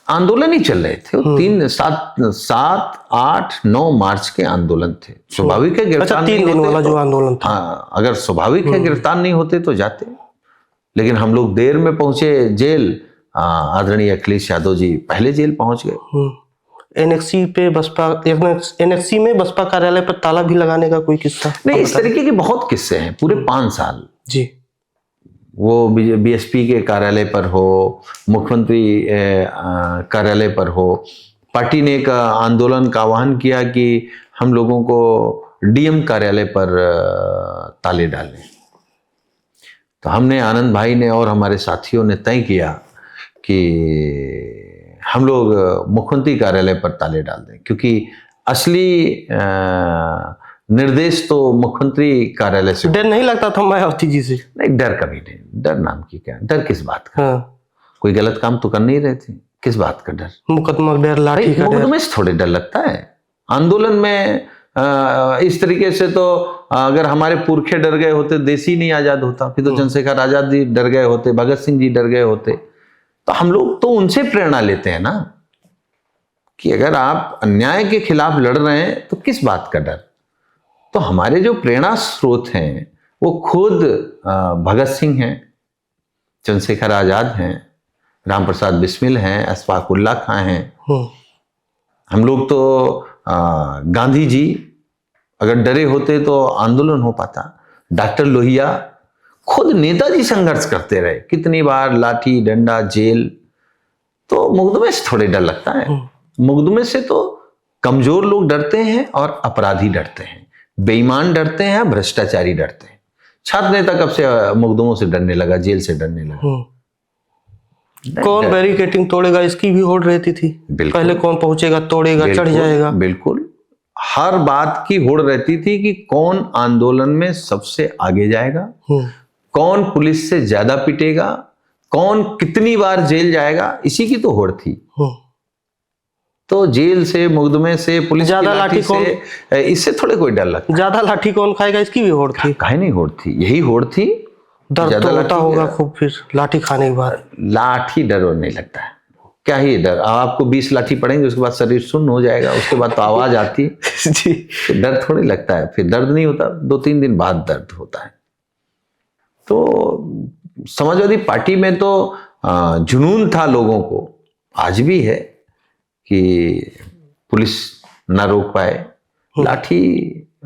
B: आंदोलन ही चल रहे थे। 7, 8, 9 मार्च के आंदोलन थे। स्वाभाविक है गिरफ्तार
A: 3 दिन वाला जो आंदोलन था।
B: अगर स्वाभाविक है गिरफ्तार नहीं होते तो जाते, लेकिन हम लोग देर में पहुंचे जेल। आदरणीय अखिलेश यादव जी पहले जेल पहुंच गए।
A: एनएक्सी में बसपा कार्यालय पर ताला भी लगाने का कोई किस्सा?
B: नहीं, इस तरीके के बहुत किस्से हैं पूरे 5 साल।
A: जी,
B: वो बीएसपी के कार्यालय पर हो, मुख्यमंत्री कार्यालय पर हो, पार्टी ने एक आंदोलन का आह्वान किया कि हम लोगों को डीएम कार्यालय पर ताले डालें। तो हमने, आनंद भाई ने और हमारे साथियों ने तय किया कि हम लोग मुख्यमंत्री कार्यालय पर ताले डाल दें, क्योंकि असली निर्देश तो मुख्यमंत्री कार्यालय से।
A: डर नहीं लगता था मायावती जी से?
B: नहीं, डर कभी नहीं। डर नाम की क्या, डर किस बात का? कोई गलत काम तो कर नहीं रहे थे, किस बात का डर?
A: मुकदमा डर, लाठी का डर?
B: मुकदमे से थोड़े डर लगता है। आंदोलन में इस तरीके से तो अगर हमारे पुरखे डर गए होते, देश ही नहीं आजाद होता। फिर तो चंद्रशेखर आजाद जी डर गए होते, भगत सिंह जी डर गए होते। तो हम लोग तो उनसे प्रेरणा लेते हैं ना, कि अगर आप अन्याय के खिलाफ लड़ रहे हैं तो किस बात का डर। तो हमारे जो प्रेरणा स्रोत हैं वो खुद भगत सिंह हैं, चंद्रशेखर आजाद हैं, राम प्रसाद बिस्मिल हैं, अशफाक उल्लाह खां हैं। हम लोग तो गांधी जी अगर डरे होते तो आंदोलन हो पाता। डॉक्टर लोहिया खुद नेताजी संघर्ष करते रहे, कितनी बार लाठी डंडा जेल। तो मुकदमे से थोड़े डर लगता है। मुकदमे से तो कमजोर लोग डरते हैं और अपराधी डरते हैं, बेईमान डरते हैं, भ्रष्टाचारी डरते हैं। छात्र नेता कब से मुकदमों से डरने लगा, जेल से डरने लगा?
A: कौन बैरिकेटिंग तोड़ेगा इसकी भी होड़ रहती थी। पहले कौन पहुंचेगा, तोड़ेगा, चढ़ जाएगा।
B: बिल्कुल, हर बात की होड़ रहती थी कि कौन आंदोलन में सबसे आगे जाएगा, कौन पुलिस से ज्यादा पिटेगा, कौन कितनी बार जेल जाएगा, इसी की तो होड़ थी। तो जेल से, मुकदमे से, पुलिस की
A: ज्यादा
B: लाठी
A: लाठी
B: से, इससे थोड़े कोई डर लगता
A: ज्यादा लाठी कौन खाएगा, इसकी भी होड़ थी।
B: काहे नहीं होड़ थी, यही होड़ थी।
A: दर्द
B: ज्यादा
A: तो होता
B: लाठी-
A: होगा खूब फिर लाठी खाने के बाद।
B: लाठी डर और नहीं लगता है, क्या ही डर। आपको 20 लाठी पड़ेंगे, उसके बाद शरीर सुन्न हो जाएगा, उसके बाद तो आवाज आती है।
A: जी।
B: फिर दर्द थोड़ी लगता है, फिर दर्द नहीं होता, 2-3 दिन बाद दर्द होता है। तो समाजवादी पार्टी में तो जुनून था लोगों को, आज भी है, कि पुलिस ना रोक पाए। लाठी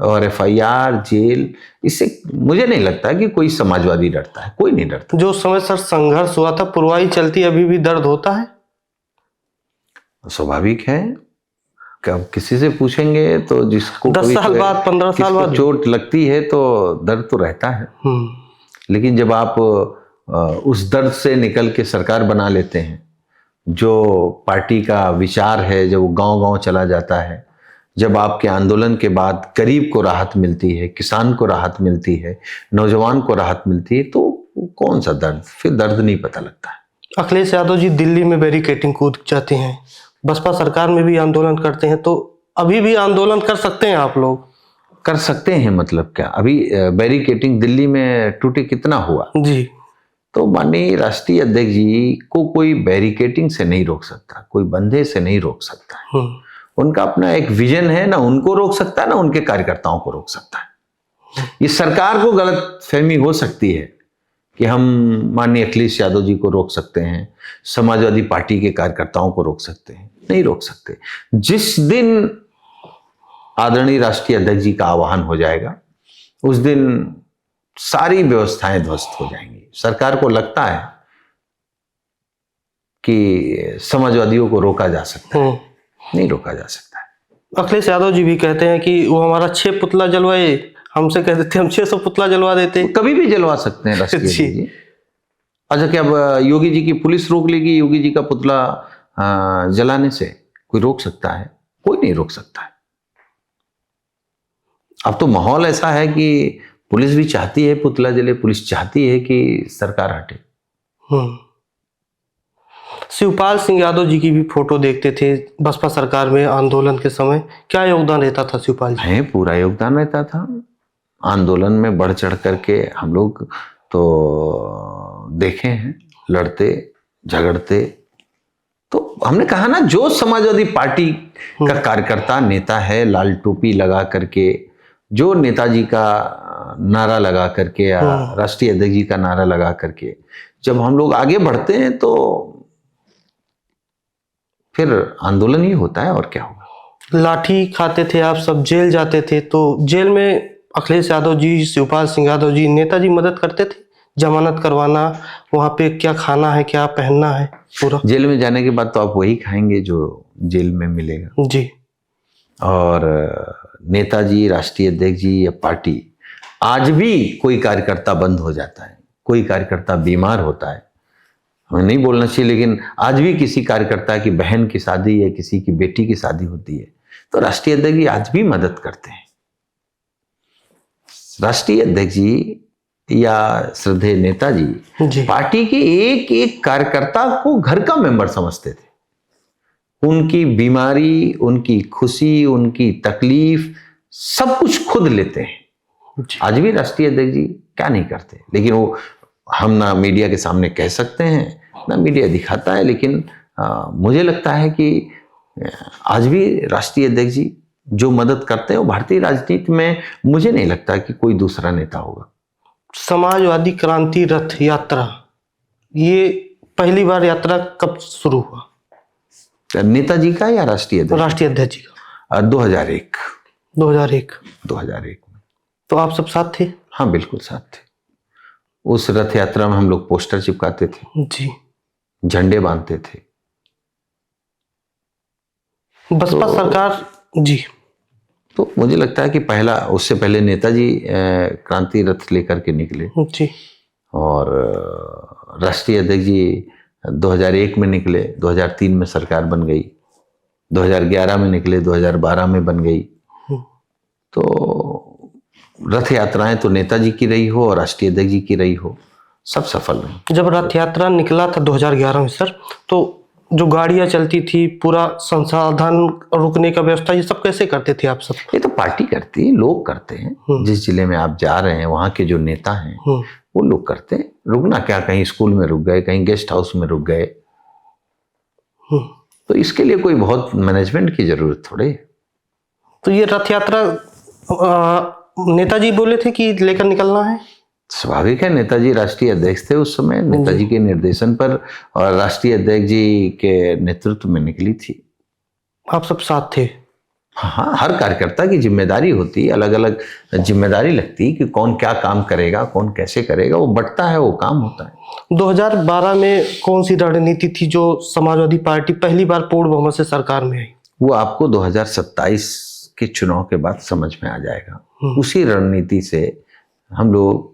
B: और FIR, जेल, इससे मुझे नहीं लगता कि कोई समाजवादी डरता है, कोई नहीं डरता।
A: जो समय सर संघर्ष हुआ था, पुरवाई चलती, अभी भी दर्द होता है।
B: स्वाभाविक है, कब किसी से पूछेंगे तो जिसको
A: 10 साल बाद, 15 साल
B: किसको
A: बाद
B: चोट लगती है तो दर्द तो रहता है। लेकिन जब आप उस दर्द से निकल के सरकार बना लेते हैं, जो पार्टी का विचार है, जब वो गांव-गांव चला जाता है, जब आपके आंदोलन के बाद गरीब को राहत मिलती है, किसान को राहत मिलती है, नौजवान को राहत मिलती है, तो कौन सा दर्द, फिर दर्द नहीं पता लगता है।
A: अखिलेश यादव जी दिल्ली में बैरिकेटिंग कूद जाते हैं, बसपा सरकार में भी आंदोलन करते हैं, तो अभी भी आंदोलन कर सकते हैं आप लोग?
B: कर सकते हैं मतलब क्या, अभी बैरिकेटिंग दिल्ली में टूटे कितना हुआ
A: जी।
B: तो माननीय राष्ट्रीय अध्यक्ष जी को कोई बैरिकेटिंग से नहीं रोक सकता, कोई बंधे से नहीं रोक सकता है। उनका अपना एक विजन है, ना उनको रोक सकता है, ना उनके कार्यकर्ताओं को रोक सकता है। ये सरकार को गलत फहमी हो सकती है कि हम माननीय अखिलेश यादव जी को रोक सकते हैं, समाजवादी पार्टी के कार्यकर्ताओं को रोक सकते हैं, नहीं रोक सकते। जिस दिन आदरणीय राष्ट्रीय अध्यक्ष जी का आह्वान हो जाएगा, उस दिन सारी व्यवस्थाएं ध्वस्त हो जाएंगी। सरकार को लगता है कि समाजवादियों को रोका जा सकता है, नहीं रोका जा सकता है।
A: अखिलेश यादव जी भी कहते हैं कि वो हमारा 6 पुतला जलवाए, हमसे कह देते हम 600 पुतला जलवा देते।
B: कभी भी जलवा सकते हैं राष्ट्रीय अध्यक्ष जी। अच्छा, क्या अब योगी जी की पुलिस रोक लेगी योगी जी का पुतला जलाने से? कोई रोक सकता है? कोई नहीं रोक सकता है। अब तो माहौल ऐसा है कि पुलिस भी चाहती है पुतला जले, पुलिस चाहती है कि सरकार हटे।
A: शिवपाल सिंह यादव जी की भी फोटो देखते थे बसपा सरकार में आंदोलन के समय, क्या योगदान रहता था शिवपाल जी?
B: है, पूरा योगदान रहता था आंदोलन में, बढ़ चढ़ करके हम लोग तो देखे हैं, लड़ते झगड़ते। तो हमने कहा ना, जो समाजवादी पार्टी का कार्यकर्ता नेता है, लाल टोपी लगा करके, जो नेताजी का नारा लगा करके या राष्ट्रीय अध्यक्ष जी का नारा लगा करके जब हम लोग आगे बढ़ते हैं तो फिर आंदोलन ही होता है, और क्या होगा।
A: लाठी खाते थे आप सब, जेल जाते थे, तो जेल में अखिलेश यादव जी, शिवपाल सिंह यादव जी, नेताजी मदद करते थे जमानत करवाना, वहां पे क्या खाना है, क्या पहनना है, पूरा?
B: जेल में जाने के बाद तो आप वही खाएंगे जो जेल में मिलेगा
A: जी।
B: और नेताजी, राष्ट्रीय अध्यक्ष जी या पार्टी, आज भी कोई कार्यकर्ता बंद हो जाता है, कोई कार्यकर्ता बीमार होता है, हमें नहीं बोलना चाहिए, लेकिन आज भी किसी कार्यकर्ता की बहन की शादी या किसी की बेटी की शादी होती है तो राष्ट्रीय अध्यक्ष जी आज भी मदद करते हैं। राष्ट्रीय अध्यक्ष जी या श्रद्धेय नेताजी पार्टी के एक एक कार्यकर्ता को घर का मेंबर समझते थे। उनकी बीमारी, उनकी खुशी, उनकी तकलीफ, सब कुछ खुद लेते हैं। आज भी राष्ट्रीय अध्यक्ष जी क्या नहीं करते, लेकिन वो हम ना मीडिया के सामने कह सकते हैं, ना मीडिया दिखाता है, लेकिन मुझे लगता है कि आज भी राष्ट्रीय अध्यक्ष जी जो मदद करते हैं वो भारतीय राजनीति में मुझे नहीं लगता कि कोई दूसरा नेता होगा।
A: समाजवादी क्रांति रथ यात्रा, ये पहली बार यात्रा कब शुरू हुआ?
B: नेताजी का या राष्ट्रीय अध्यक्ष?
A: राष्ट्रीय अध्यक्ष जी का
B: 2001 में।
A: तो आप सब साथ थे?
B: हाँ, बिल्कुल साथ थे। उस रथ यात्रा में हम लोग पोस्टर चिपकाते थे जी, झंडे बांधते थे।
A: बसपा सरकार जी, तो
B: मुझे लगता है कि पहला, उससे पहले नेताजी क्रांति रथ लेकर के निकले
A: जी,
B: और राष्ट्रीय अध्यक्ष जी 2001 में निकले, 2003 में सरकार बन गई, 2011 में निकले, 2012 में बन गई। तो रथ यात्राएं तो नेताजी की रही हो और राष्ट्रीय अध्यक्ष जी की रही हो, सब सफल रही।
A: जब रथ यात्रा निकला था 2011 में सर, तो जो गाड़ियां चलती थी, पूरा संसाधन, रुकने का व्यवस्था, ये सब कैसे करते थे आप सब?
B: ये तो पार्टी करती है, लोग करते हैं। जिस जिले में आप जा रहे हैं वहाँ के जो नेता हैं वो लोग करते हैं। रुकना क्या, कहीं स्कूल में रुक गए, कहीं गेस्ट हाउस में रुक गए, तो इसके लिए कोई बहुत मैनेजमेंट की जरूरत थोड़ी है।
A: तो ये रथ यात्रा नेताजी बोले थे कि लेकर निकलना है?
B: स्वाभाविक है, नेताजी राष्ट्रीय अध्यक्ष थे उस समय, नेताजी के निर्देशन पर और राष्ट्रीय अध्यक्ष जी के नेतृत्व में निकली थी।
A: आप सब साथ थे?
B: हाँ, हर कार्यकर्ता की जिम्मेदारी होती, अलग अलग जिम्मेदारी लगती कि कौन क्या काम करेगा, कौन कैसे करेगा, वो बंटता है, वो काम होता है।
A: 2012 में कौन सी रणनीति थी जो समाजवादी पार्टी पहली बार पूर्ण बहुमत से सरकार में आई?
B: वो आपको 2027 के चुनाव के बाद समझ में आ जाएगा। उसी रणनीति से हम लोग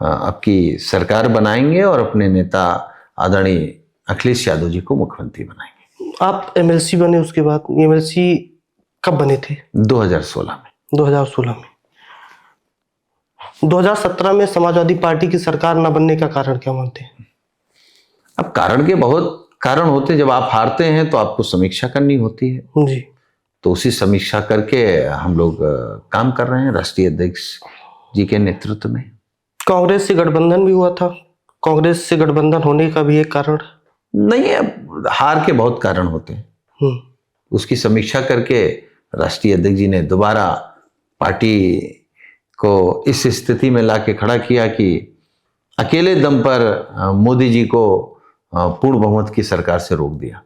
B: आपकी सरकार बनाएंगे और अपने नेता आदरणीय अखिलेश यादव जी को मुख्यमंत्री बनाएंगे।
A: आप एमएलसी बने, उसके बाद एमएलसी कब बने थे?
B: 2016 में।
A: 2016 में। 2017 में समाजवादी पार्टी की सरकार न बनने का कारण क्या मानते हैं?
B: अब कारण के बहुत कारण होते हैं। जब आप हारते हैं तो आपको समीक्षा करनी होती है
A: जी।
B: तो उसी समीक्षा करके हम लोग काम कर रहे हैं राष्ट्रीय अध्यक्ष जी के नेतृत्व में।
A: कांग्रेस से गठबंधन भी हुआ था, कांग्रेस से गठबंधन होने का भी एक कारण
B: नहीं है। हार के बहुत कारण होते हैं, उसकी समीक्षा करके राष्ट्रीय अध्यक्ष जी ने दोबारा पार्टी को इस स्थिति में लाके खड़ा किया कि अकेले दम पर मोदी जी को पूर्ण बहुमत की सरकार से रोक दिया।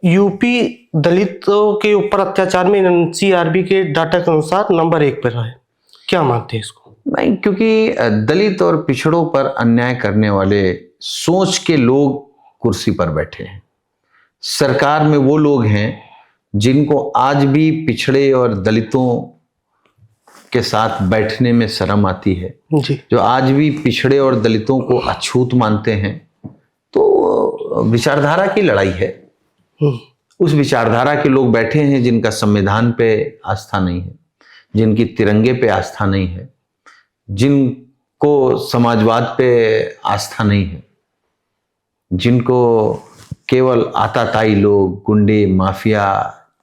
A: यूपी दलितों के ऊपर अत्याचार में एनसीआरबी के डाटा के अनुसार नंबर 1 पर है, क्या मानते हैं इसको?
B: नहीं, क्योंकि दलित और पिछड़ों पर अन्याय करने वाले सोच के लोग कुर्सी पर बैठे हैं। सरकार में वो लोग हैं जिनको आज भी पिछड़े और दलितों के साथ बैठने में शर्म आती है
A: जी।
B: जो आज भी पिछड़े और दलितों को अछूत मानते हैं। तो विचारधारा की लड़ाई है। उस विचारधारा के लोग बैठे हैं जिनका संविधान पे आस्था नहीं है, जिनकी तिरंगे पे आस्था नहीं है, जिनको समाजवाद पे आस्था नहीं है, जिनको केवल आताताई लोग, गुंडे, माफिया,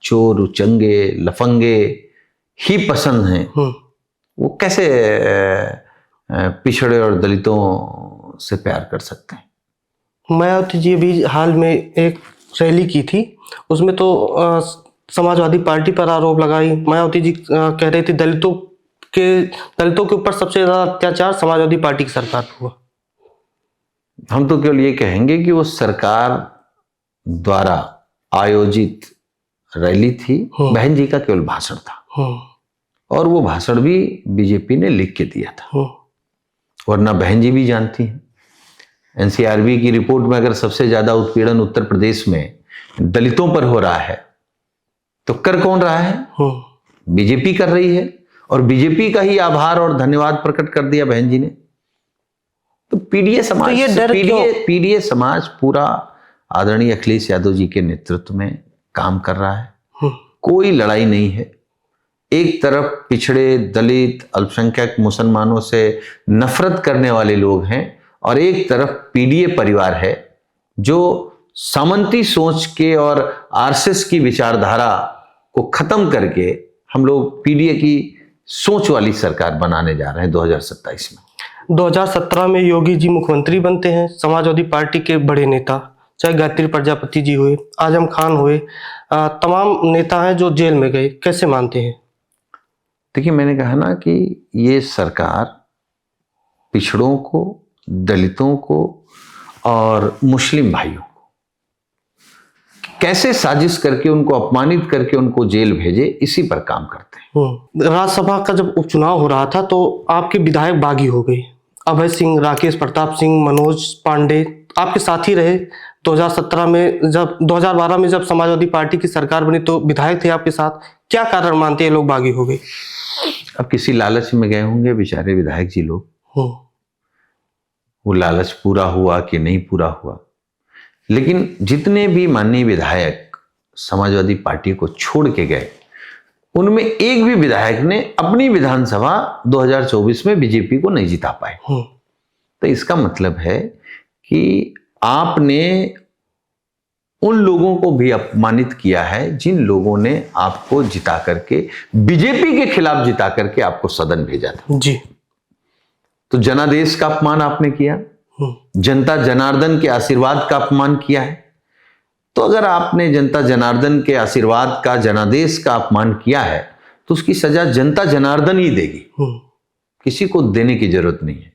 B: चोर, उचंगे, लफंगे ही पसंद हैं। वो कैसे पिछड़े और दलितों से प्यार कर सकते हैं?
A: मायावती जी भी हाल में एक रैली की थी, उसमें तो समाजवादी पार्टी पर आरोप लगाई। मायावती जी कह रहे थे दलितों के ऊपर सबसे ज्यादा अत्याचार समाजवादी पार्टी की सरकार पर हुआ।
B: हम तो केवल ये कहेंगे कि वो सरकार द्वारा आयोजित रैली थी, बहन जी का केवल भाषण था और वो भाषण भी बीजेपी ने लिख के दिया था, वरना बहन जी भी जानती हैं एनसीआरबी की रिपोर्ट में अगर सबसे ज्यादा उत्पीड़न उत्तर प्रदेश में दलितों पर हो रहा है तो कर कौन रहा है? बीजेपी कर रही है और बीजेपी का ही आभार और धन्यवाद प्रकट कर दिया बहन जी ने। तो पीडीए समाज,
A: तो ये डर
B: पीडीए समाज पूरा आदरणीय अखिलेश यादव जी के नेतृत्व में काम कर रहा है। कोई लड़ाई नहीं है। एक तरफ पिछड़े, दलित, अल्पसंख्यक मुसलमानों से नफरत करने वाले लोग हैं और एक तरफ पीडीए परिवार है जो सामंती सोच के और आरएसएस की विचारधारा को खत्म करके हम लोग पीडीए की सोच वाली सरकार बनाने जा रहे हैं 2027 में।
A: 2017 में योगी जी मुख्यमंत्री बनते हैं। समाजवादी पार्टी के बड़े नेता, चाहे गायत्री प्रजापति जी हुए, आजम खान हुए, तमाम नेता हैं जो जेल में गए, कैसे मानते हैं?
B: देखिए, मैंने कहा ना कि ये सरकार पिछड़ों को, दलितों को और मुस्लिम भाइयों को कैसे साजिश करके, उनको अपमानित करके उनको जेल भेजे, इसी पर काम करते हैं।
A: राज्यसभा का जब उपचुनाव हो रहा था तो आपके विधायक बागी हो गए। अभय सिंह, राकेश प्रताप सिंह, मनोज पांडे आपके साथी रहे। 2017 में जब 2012 में जब समाजवादी पार्टी की सरकार बनी तो विधायक थे आपके साथ। क्या कारण मानते हैं लोग बागी हो गए?
B: अब किसी लालच में गए होंगे बेचारे विधायक जी लोग। वो लालच पूरा हुआ कि नहीं पूरा हुआ, लेकिन जितने भी माननीय विधायक समाजवादी पार्टी को छोड़ के गए उनमें एक भी विधायक ने अपनी विधानसभा 2024 में बीजेपी को नहीं जिता पाए। तो इसका मतलब है कि आपने उन लोगों को भी अपमानित किया है जिन लोगों ने आपको जिता करके, बीजेपी के खिलाफ जिता करके आपको सदन भेजा था।
A: जी।
B: तो जनादेश का अपमान आपने किया, जनता जनार्दन के आशीर्वाद का अपमान किया है। तो अगर आपने जनता जनार्दन के आशीर्वाद का, जनादेश का अपमान किया है, तो उसकी सजा जनता जनार्दन ही देगी, किसी को देने की जरूरत नहीं है।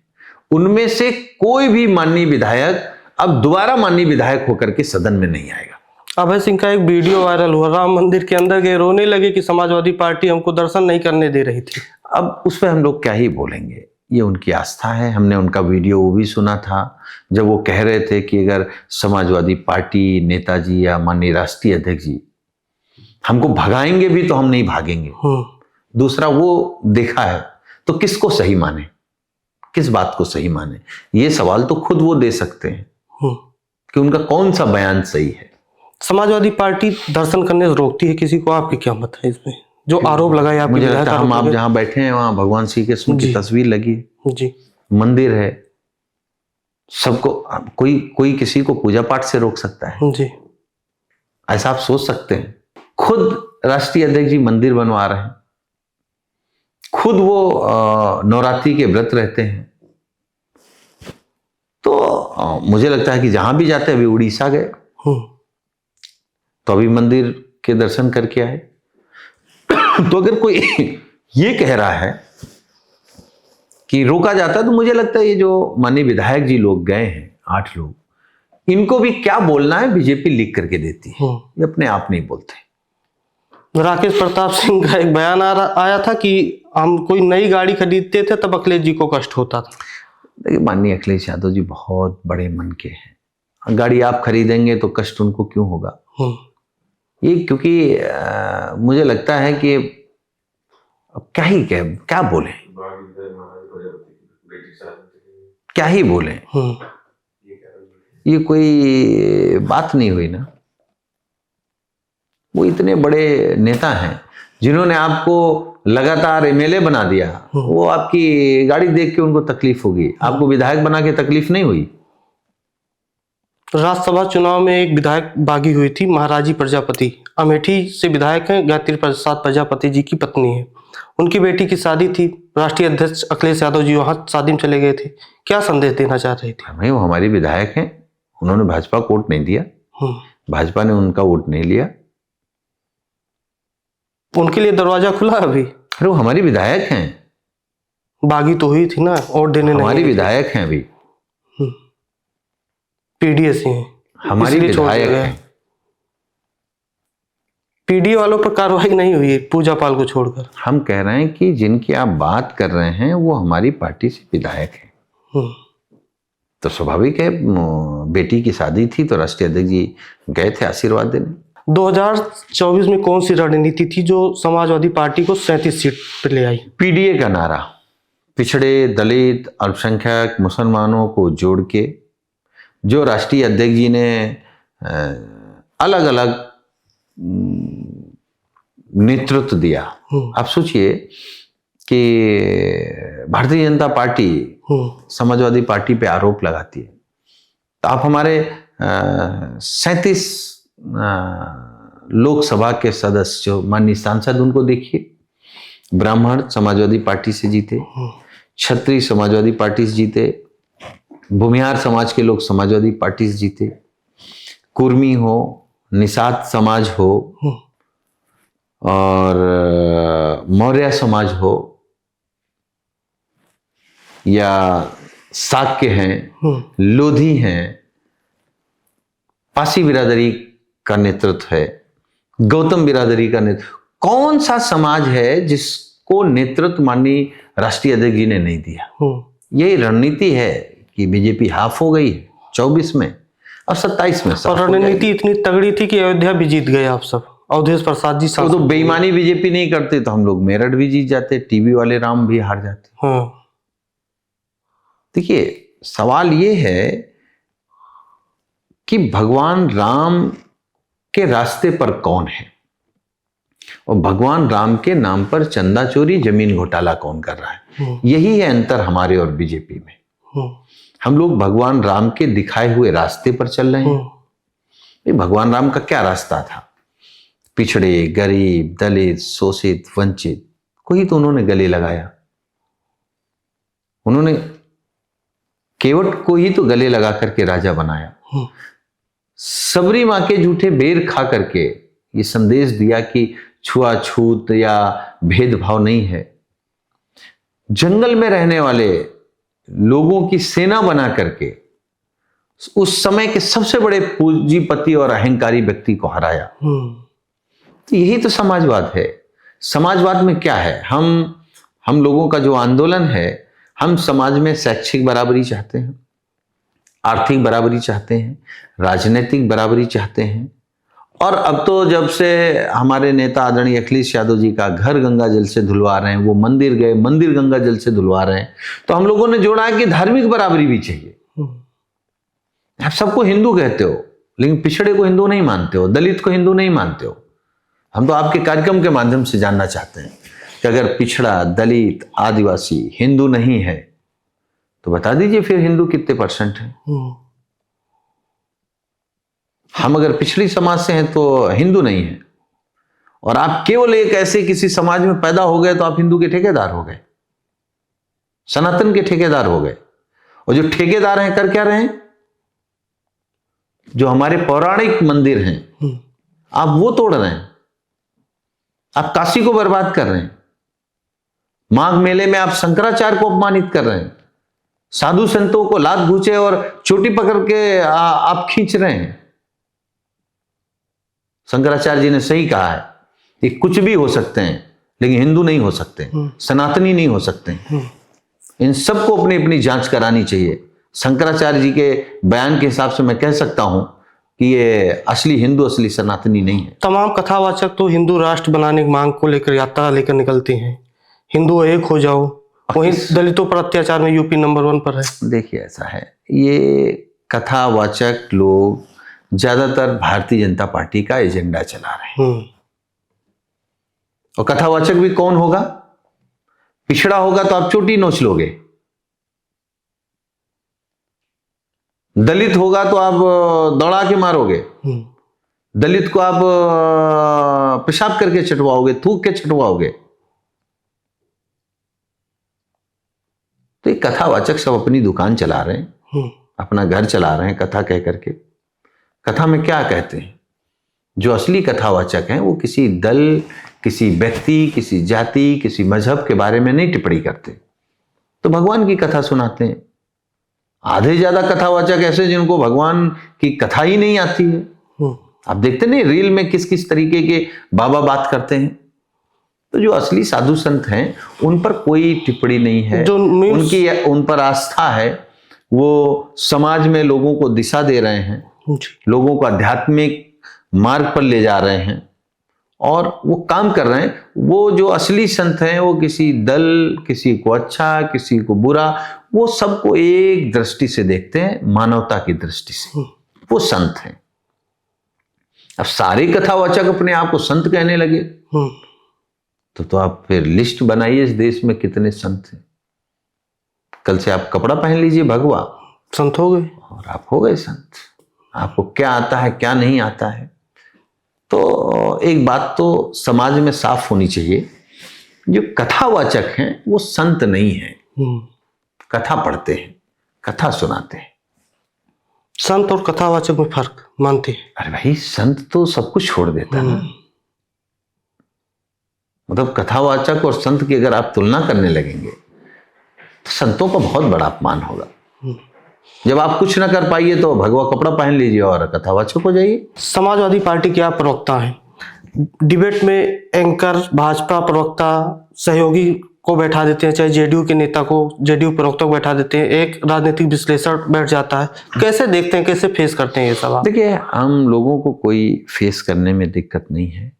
B: उनमें से कोई भी माननीय विधायक अब दोबारा माननीय विधायक होकर के सदन में नहीं आएगा।
A: अभय सिंह का एक वीडियो वायरल हुआ, राम मंदिर के अंदर गए, रोने लगे कि समाजवादी पार्टी हमको दर्शन नहीं करने दे रही थी।
B: अब उस पर हम लोग क्या ही बोलेंगे, ये उनकी आस्था है। हमने उनका वीडियो वो भी सुना था जब वो कह रहे थे कि अगर समाजवादी पार्टी नेताजी या माननीय राष्ट्रीय अध्यक्ष जी हमको भगाएंगे भी तो हम नहीं भागेंगे। दूसरा, वो देखा है तो किसको सही माने, किस बात को सही माने, ये सवाल तो खुद वो दे सकते हैं कि उनका कौन सा बयान सही है।
A: समाजवादी पार्टी दर्शन करने से रोकती है किसी को, आपकी क्या मत है इसमें, जो आरोप लगाए आपके?
B: मुझे लगता है हम आप जहां बैठे हैं वहां भगवान श्री कृष्ण की तस्वीर लगी है,
A: जी,
B: मंदिर है, सबको, कोई किसी को पूजा पाठ से रोक सकता है?
A: जी,
B: ऐसा आप सोच सकते हैं? खुद राष्ट्रीय अध्यक्ष जी मंदिर बनवा रहे हैं, खुद वो नवरात्रि के व्रत रहते हैं। तो मुझे लगता है कि जहां भी जाते हैं, अभी उड़ीसा गए तो अभी मंदिर के दर्शन करके आए। तो अगर कोई ये कह रहा है कि रोका जाता है, तो मुझे लगता है ये जो माननीय विधायक जी लोग गए हैं, 8 लोग, इनको भी क्या बोलना है बीजेपी लिख करके देती है, ये अपने आप नहीं बोलते।
A: राकेश प्रताप सिंह का एक बयान आया था कि हम कोई नई गाड़ी खरीदते थे तब अखिलेश जी को कष्ट होता था।
B: देखिए, माननीय अखिलेश यादव जी बहुत बड़े मन के हैं। गाड़ी आप खरीदेंगे तो कष्ट उनको क्यों होगा? ये क्योंकि मुझे लगता है कि अब क्या बोले, क्या ही बोले, ये कोई बात नहीं हुई ना। वो इतने बड़े नेता हैं जिन्होंने आपको लगातार एमएलए बना दिया, वो आपकी गाड़ी देख के उनको तकलीफ होगी, आपको विधायक बना के तकलीफ नहीं हुई।
A: राज्यसभा चुनाव में एक विधायक बागी हुई थी, महाराजी प्रजापति, अमेठी से विधायक हैं, गायत्री प्रसाद प्रजापति जी की पत्नी है। उनकी बेटी की शादी थी, राष्ट्रीय अध्यक्ष अखिलेश यादव जी वहां शादी में चले गए थे। क्या संदेश देना चाह रहे थे?
B: भाई, वो हमारी विधायक हैं, उन्होंने भाजपा को वोट नहीं दिया, भाजपा ने उनका वोट नहीं लिया,
A: उनके लिए दरवाजा खुला अभी।
B: अरे वो हमारी विधायक हैं,
A: बागी तो हुई थी ना, वोट देने नहीं,
B: हमारी विधायक हैं, अभी
A: पीडीएस ही हैं,
B: हमारी विधायक हैं।
A: पीडी वालों पर कार्रवाई नहीं हुई है पूजा पाल को छोड़कर।
B: हम कह रहे हैं कि जिनकी आप बात कर रहे हैं वो हमारी पार्टी से विधायक हैं, तो स्वाभाविक है, बेटी की शादी थी तो राष्ट्रीय अध्यक्ष जी गए थे आशीर्वाद देने।
A: 2024 में कौन सी रणनीति थी जो समाजवादी पार्टी को 37 सीट पर ले आई?
B: पीडीए का नारा, पिछड़े, दलित, अल्पसंख्यक, मुसलमानों को जोड़ के जो राष्ट्रीय अध्यक्ष जी ने अलग अलग नेतृत्व दिया। आप सोचिए कि भारतीय जनता पार्टी समाजवादी पार्टी पे आरोप लगाती है, तो आप हमारे 37 लोकसभा के सदस्य जो माननीय सांसद, उनको देखिए, ब्राह्मण समाजवादी पार्टी से जीते, क्षत्रिय समाजवादी पार्टी से जीते, भूमिहार समाज के लोग समाजवादी पार्टी से जीते, कुर्मी हो, निषाद समाज हो और मौर्य समाज हो या साक्य हैं, लोधी हैं, पासी बिरादरी का नेतृत्व है, गौतम बिरादरी का नेतृत्व, कौन सा समाज है जिसको नेतृत्व माननीय राष्ट्रीय अध्यक्ष जी ने नहीं दिया? यही रणनीति है कि बीजेपी हाफ हो गई है 24 में और 27 में।
A: और रणनीति इतनी तगड़ी थी कि अयोध्या भी जीत गए आप सब, अवधेश प्रसाद जी।
B: तो बेईमानी बीजेपी नहीं करते तो हम लोग मेरठ भी जीत जाते, टीवी वाले राम भी हार जाते। देखिए, सवाल ये है कि भगवान राम के रास्ते पर कौन है और भगवान राम के नाम पर चंदा चोरी, जमीन घोटाला कौन कर रहा है? यही है अंतर हमारे और बीजेपी में। हम लोग भगवान राम के दिखाए हुए रास्ते पर चल रहे हैं, ये भगवान राम का क्या रास्ता था? पिछड़े, गरीब, दलित, शोषित, वंचित, कोई तो उन्होंने गले लगाया। उन्होंने केवट को ही तो गले लगा करके राजा बनाया। सबरी मां के झूठे बेर खा करके ये संदेश दिया कि छुआछूत या भेदभाव नहीं है। जंगल में रहने वाले लोगों की सेना बना करके उस समय के सबसे बड़े पूंजीपति और अहंकारी व्यक्ति को हराया। तो यही तो समाजवाद है। समाजवाद में क्या है? हम लोगों का जो आंदोलन है, हम समाज में शैक्षिक बराबरी चाहते हैं, आर्थिक बराबरी चाहते हैं, राजनीतिक बराबरी चाहते हैं। और अब तो जब से हमारे नेता आदरणीय अखिलेश यादव जी का घर गंगा जल से धुलवा रहे हैं, वो मंदिर गए, मंदिर गंगा जल से धुलवा रहे हैं, तो हम लोगों ने जोड़ा है कि धार्मिक बराबरी भी चाहिए। आप सबको हिंदू कहते हो, लेकिन पिछड़े को हिंदू नहीं मानते हो, दलित को हिंदू नहीं मानते हो। हम तो आपके कार्यक्रम के माध्यम से जानना चाहते हैं कि अगर पिछड़ा, दलित, आदिवासी हिंदू नहीं है तो बता दीजिए फिर हिंदू कितने % है? हम अगर पिछड़ी समाज से हैं तो हिंदू नहीं है, और आप केवल एक ऐसे किसी समाज में पैदा हो गए तो आप हिंदू के ठेकेदार हो गए, सनातन के ठेकेदार हो गए। और जो ठेकेदार हैं कर क्या रहे हैं? जो हमारे पौराणिक मंदिर हैं आप वो तोड़ रहे हैं, आप काशी को बर्बाद कर रहे हैं, माघ मेले में आप शंकराचार्य को अपमानित कर रहे हैं, साधु संतों को लात घूंचे और चोटी पकड़ के आप खींच रहे हैं। शंकराचार्य जी ने सही कहा है कि कुछ भी हो सकते हैं लेकिन हिंदू नहीं हो सकते, सनातनी नहीं हो सकते। इन सबको अपनी अपनी जांच करानी चाहिए। शंकराचार्य जी के बयान के हिसाब से मैं कह सकता हूं कि ये असली हिंदू, असली सनातनी नहीं है।
A: तमाम कथावाचक तो हिंदू राष्ट्र बनाने की मांग को लेकर यात्रा लेकर निकलते हैं, हिंदू एक हो जाओ, वहीं दलितों पर अत्याचार में यूपी नंबर 1 पर है।
B: देखिए ऐसा है, ये कथावाचक लोग ज्यादातर भारतीय जनता पार्टी का एजेंडा चला रहे हैं। और कथावाचक भी कौन होगा? पिछड़ा होगा तो आप चोटी नोच लोगे, दलित होगा तो आप दौड़ा के मारोगे, दलित को आप पेशाब करके छटवाओगे, थूक के छटवाओगे। तो ये कथावाचक सब अपनी दुकान चला रहे हैं, अपना घर चला रहे हैं कथा कह करके। कथा में क्या कहते हैं? जो असली कथावाचक हैं वो किसी दल, किसी व्यक्ति, किसी जाति, किसी मजहब के बारे में नहीं टिप्पणी करते, तो भगवान की कथा सुनाते हैं। आधे ज्यादा कथावाचक ऐसे जिनको भगवान की कथा ही नहीं आती है। आप देखते नहीं रील में किस किस तरीके के बाबा बात करते हैं। तो जो असली साधु संत हैं उन पर कोई टिप्पणी नहीं है, उनकी उन पर आस्था है। वो समाज में लोगों को दिशा दे रहे हैं, लोगों को आध्यात्मिक मार्ग पर ले जा रहे हैं और वो काम कर रहे हैं। वो जो असली संत हैं वो किसी दल, किसी को अच्छा, किसी को बुरा, वो सबको एक दृष्टि से देखते हैं, मानवता की दृष्टि से। वो संत हैं। अब सारे कथावाचक अपने आप को संत कहने लगे तो आप फिर लिस्ट बनाइए इस देश में कितने संत हैं। कल से आप कपड़ा पहन लीजिए भगवा,
A: संत हो गए
B: और आप हो गए संत। आपको क्या आता है क्या नहीं आता है। तो एक बात तो समाज में साफ होनी चाहिए, जो कथावाचक हैं वो संत नहीं है। कथा पढ़ते हैं, कथा सुनाते हैं।
A: संत और कथावाचक में फर्क मानते हैं?
B: अरे भाई, संत तो सब कुछ छोड़ देता है ना। मतलब कथावाचक और संत की अगर आप तुलना करने लगेंगे तो संतों का बहुत बड़ा अपमान होगा। जब आप कुछ ना कर पाइए तो भगवा कपड़ा पहन लीजिए और कथावाचक हो जाइए।
A: समाजवादी पार्टी के आप प्रवक्ता हैं, डिबेट में एंकर भाजपा प्रवक्ता सहयोगी को बैठा देते हैं, चाहे जेडीयू के नेता को जेडीयू प्रवक्ता को बैठा देते हैं, एक राजनीतिक विश्लेषक बैठ जाता है। कैसे देखते हैं, कैसे फेस करते हैं ये सवाल?
B: देखिए, हम लोगों को कोई फेस करने में दिक्कत नहीं है।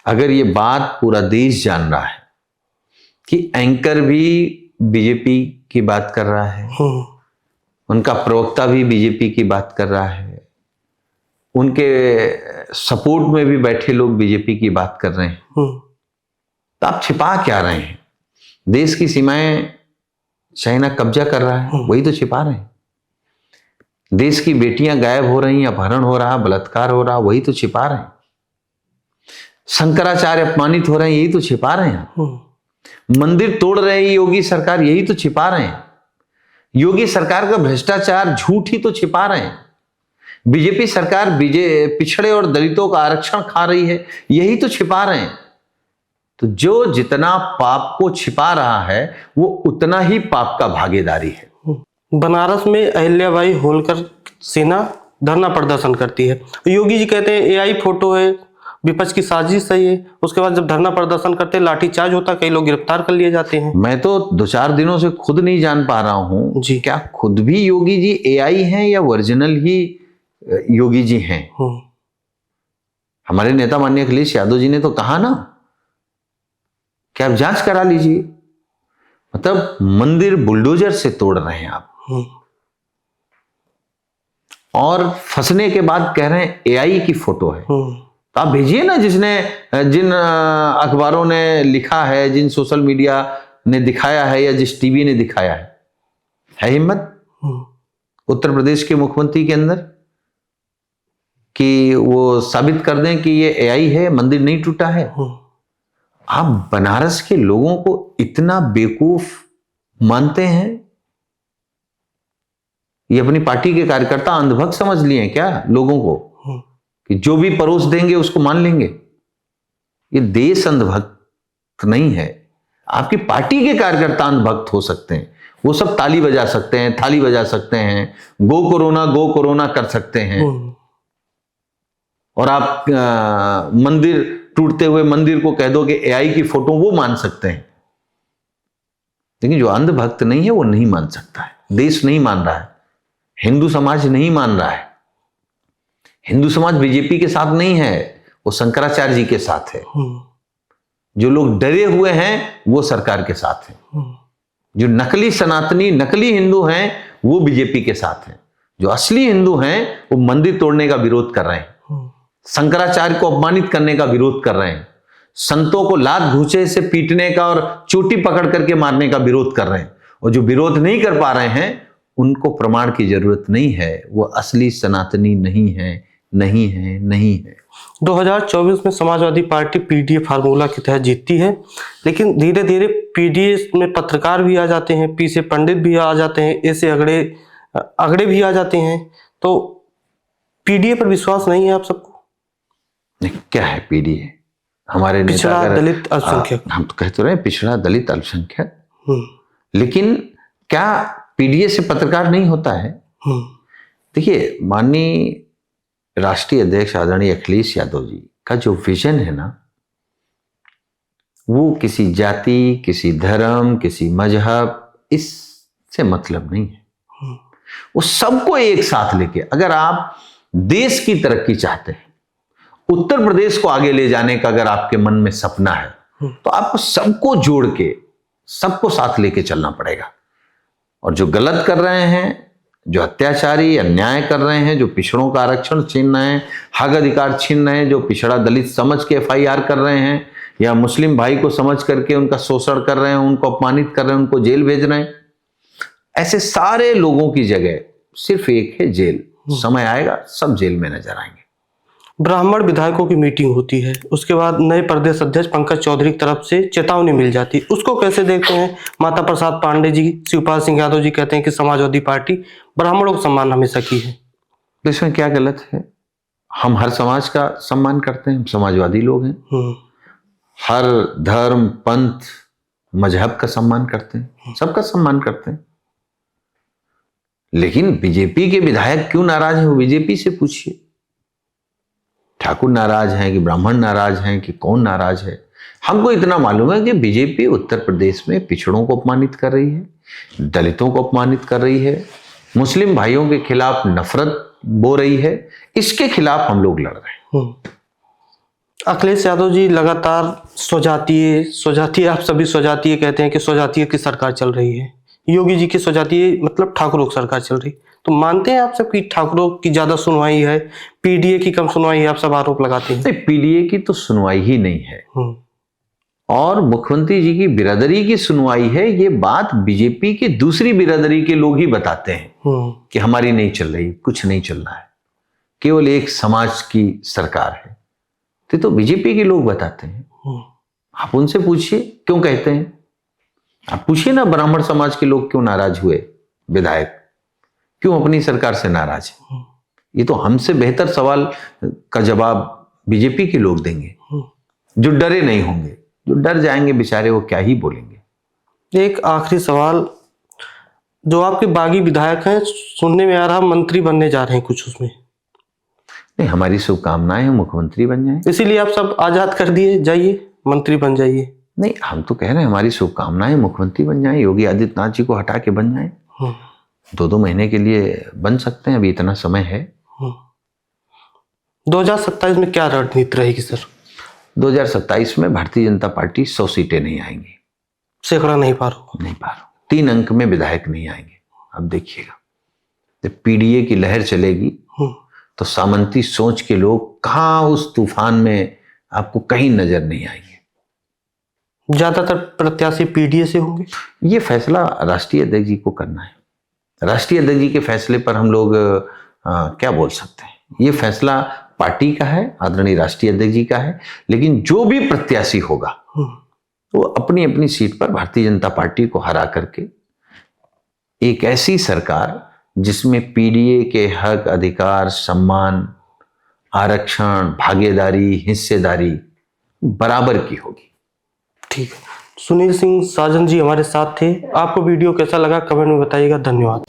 B: अगर ये बात पूरा देश जान रहा है कि एंकर भी बीजेपी की बात कर रहा है, उनका प्रवक्ता भी बीजेपी की बात कर रहा है, उनके सपोर्ट में भी बैठे लोग बीजेपी की बात कर रहे हैं, तो आप छिपा क्या रहे हैं? देश की सीमाएं चाइना कब्जा कर रहा है, वही तो छिपा रहे हैं। देश की बेटियां गायब हो रही, अपहरण हो रहा, बलात्कार हो रहा, वही तो छिपा रहे हैं। शंकराचार्य अपमानित हो रहे हैं, यही तो छिपा रहे हैं। मंदिर तोड़ रहे हैं योगी सरकार, यही तो छिपा रहे हैं। योगी सरकार का भ्रष्टाचार, झूठ ही तो छिपा रहे हैं। बीजेपी सरकार पिछड़े और दलितों का आरक्षण खा रही है, यही तो छिपा रहे हैं। तो जो जितना पाप को छिपा रहा है वो उतना ही पाप का भागीदारी है।
A: बनारस में अहिल्याबाई होलकर सेना धरना प्रदर्शन करती है। योगी जी कहते हैं एआई फोटो है, विपक्ष की साजिश है ये। उसके बाद जब धरना प्रदर्शन करते हैं लाठीचार्ज होता है, कई लोग गिरफ्तार कर लिए जाते हैं।
B: मैं तो 2-4 दिनों से खुद नहीं जान पा रहा हूं
A: जी,
B: क्या खुद भी योगी जी एआई हैं या ओरिजिनल ही योगी जी हैं। हमारे नेता माननीय अखिलेश यादव जी ने तो कहा ना कि आप जांच करा लीजिए। मतलब मंदिर बुलडोजर से तोड़ रहे हैं आप, और फंसने के बाद कह रहे हैं एआई की फोटो है। तो आप भेजिए ना, जिन अखबारों ने लिखा है, जिन सोशल मीडिया ने दिखाया है या जिस टीवी ने दिखाया है हिम्मत उत्तर प्रदेश के मुख्यमंत्री के अंदर कि वो साबित कर दें कि ये एआई है, मंदिर नहीं टूटा है। आप बनारस के लोगों को इतना बेवकूफ मानते हैं? ये अपनी पार्टी के कार्यकर्ता अंधभक्त समझ लिए हैं क्या लोगों को, कि जो भी परोस देंगे उसको मान लेंगे? ये देश अंधभक्त नहीं है। आपकी पार्टी के कार्यकर्ता अंधभक्त हो सकते हैं, वो सब ताली बजा सकते हैं, थाली बजा सकते हैं, गो कोरोना कर सकते हैं, और आप मंदिर टूटते हुए मंदिर को कह दो कि एआई की फोटो, वो मान सकते हैं। लेकिन जो अंधभक्त नहीं है वो नहीं मान सकता है। देश नहीं मान रहा है, हिंदू समाज नहीं मान रहा है। हिंदू समाज बीजेपी के साथ नहीं है, वो शंकराचार्य जी के साथ है। जो लोग डरे हुए हैं वो सरकार के साथ हैं। जो नकली सनातनी, नकली हिंदू हैं वो बीजेपी के साथ हैं। जो असली हिंदू हैं वो मंदिर तोड़ने का विरोध कर रहे हैं, शंकराचार्य को अपमानित करने का विरोध कर रहे हैं, संतों को लात घूंसे से पीटने का और चोटी पकड़ करके मारने का विरोध कर रहे हैं। और जो विरोध नहीं कर पा रहे हैं उनको प्रमाण की जरूरत नहीं है, वो असली सनातनी नहीं है, नहीं है, नहीं है।
A: 2024 में समाजवादी पार्टी पीडीए फार्मूला के तहत जीतती है, लेकिन धीरे धीरे पीडीए में पत्रकार भी आ जाते हैं, पी से पंडित भी आ जाते हैं, ऐसे अगड़े भी आ जाते हैं। तो पीडीए पर विश्वास नहीं है आप सबको?
B: नहीं, क्या है पीडीए? हमारे
A: पिछड़ा दलित अल्पसंख्यक,
B: हम तो कहते रहे पिछड़ा दलित अल्पसंख्यक, लेकिन क्या पीडीए से पत्रकार नहीं होता है? देखिए, माननीय राष्ट्रीय अध्यक्ष आदरणीय अखिलेश यादव जी का जो विजन है ना, वो किसी जाति, किसी धर्म, किसी मजहब, इससे मतलब नहीं है। वो सबको एक साथ लेके, अगर आप देश की तरक्की चाहते हैं, उत्तर प्रदेश को आगे ले जाने का अगर आपके मन में सपना है, तो आपको सबको जोड़ के, सबको साथ लेके चलना पड़ेगा। और जो गलत कर रहे हैं, जो अत्याचारी अन्याय कर रहे हैं, जो पिछड़ों का आरक्षण छीन रहे हैं, हक अधिकार छीन रहे हैं, जो पिछड़ा दलित समझ के एफआईआर कर रहे हैं, या मुस्लिम भाई को समझ करके उनका शोषण कर रहे हैं, उनको अपमानित कर रहे हैं, उनको जेल भेज रहे हैं, ऐसे सारे लोगों की जगह सिर्फ एक है जेल। समय आएगा सब जेल में नजर आएंगे।
A: ब्राह्मण विधायकों की मीटिंग होती है, उसके बाद नए प्रदेश अध्यक्ष पंकज चौधरी की तरफ से चेतावनी मिल जाती है, उसको कैसे देखते हैं? माता प्रसाद पांडे जी, शिवपाल सिंह यादव जी कहते हैं कि समाजवादी पार्टी ब्राह्मणों का सम्मान हमेशा की है।
B: इसमें क्या गलत है? हम हर समाज का सम्मान करते हैं, हम समाजवादी लोग हैं। हर धर्म, पंथ, मजहब का सम्मान करते हैं, सबका सम्मान करते हैं। लेकिन बीजेपी के विधायक क्यों नाराज हैं, वो बीजेपी से पूछिए। ठाकुर नाराज हैं कि ब्राह्मण नाराज हैं कि कौन नाराज है? हमको इतना मालूम है कि बीजेपी उत्तर प्रदेश में पिछड़ों को अपमानित कर रही है, दलितों को अपमानित कर रही है, मुस्लिम भाइयों के खिलाफ नफरत बो रही है। इसके खिलाफ हम लोग लड़ रहे हैं।
A: अखिलेश यादव जी लगातार स्वजातीय, आप सभी स्वजातीय कहते हैं कि स्वजातीय की सरकार चल रही है। योगी जी की स्वजातीय मतलब ठाकुरों की सरकार चल रही। तो मानते हैं आप सब कि ठाकुरों की ज्यादा सुनवाई है, पीडीए की कम सुनवाई है? आप सब आरोप लगाते हैं।
B: पीडीए की तो सुनवाई ही नहीं है, और मुख्यमंत्री जी की बिरादरी की सुनवाई है, ये बात बीजेपी के दूसरी बिरादरी के लोग ही बताते हैं कि हमारी नहीं चल रही, कुछ नहीं चल रहा है, केवल एक समाज की सरकार है। तो बीजेपी के लोग बताते हैं। आप उनसे पूछिए क्यों कहते हैं। आप पूछिए ना, ब्राह्मण समाज के लोग क्यों नाराज हुए, विधायक क्यों अपनी सरकार से नाराज है। ये तो हमसे बेहतर सवाल का जवाब बीजेपी के लोग देंगे, जो डरे नहीं होंगे। जो डर जाएंगे बेचारे, वो क्या ही बोलेंगे।
A: एक आखिरी सवाल, जो आपके बागी विधायक हैं, सुनने में आ रहा मंत्री बनने जा रहे हैं कुछ, उसमें
B: नहीं, हमारी शुभकामनाएं हैं मुख्यमंत्री बन जाए,
A: इसीलिए आप सब आजाद कर दिए, जाइए मंत्री बन जाइए।
B: नहीं, हम तो कह रहे हैं हमारी शुभकामनाएं मुख्यमंत्री बन जाए, योगी आदित्यनाथ जी को हटा के बन जाए। 2-2 महीने के लिए बन सकते हैं, अभी इतना समय है।
A: 2027 में क्या रणनीति रहेगी सर?
B: 2027 में भारतीय जनता पार्टी 100 सीटें नहीं आएंगी,
A: सैकड़ा नहीं पार होगा,
B: नहीं पार, 3 अंक में विधायक नहीं आएंगे। अब देखिएगा, जब पीडीए की लहर चलेगी तो सामंती सोच के लोग कहां उस तूफान में आपको कहीं नजर नहीं आएंगे।
A: ज्यादातर प्रत्याशी पीडीए से होंगे।
B: ये फैसला राष्ट्रीय अध्यक्ष जी को करना है। राष्ट्रीय अध्यक्ष जी के फैसले पर हम लोग क्या बोल सकते हैं। ये फैसला पार्टी का है, आदरणीय राष्ट्रीय अध्यक्ष जी का है, लेकिन जो भी प्रत्याशी होगा वो अपनी अपनी सीट पर भारतीय जनता पार्टी को हरा करके एक ऐसी सरकार जिसमें पीडीए के हक, अधिकार, सम्मान, आरक्षण, भागीदारी, हिस्सेदारी बराबर की होगी।
A: ठीक है, सुनील सिंह साजन जी हमारे साथ थे। आपको वीडियो कैसा लगा कमेंट में बताइएगा। धन्यवाद।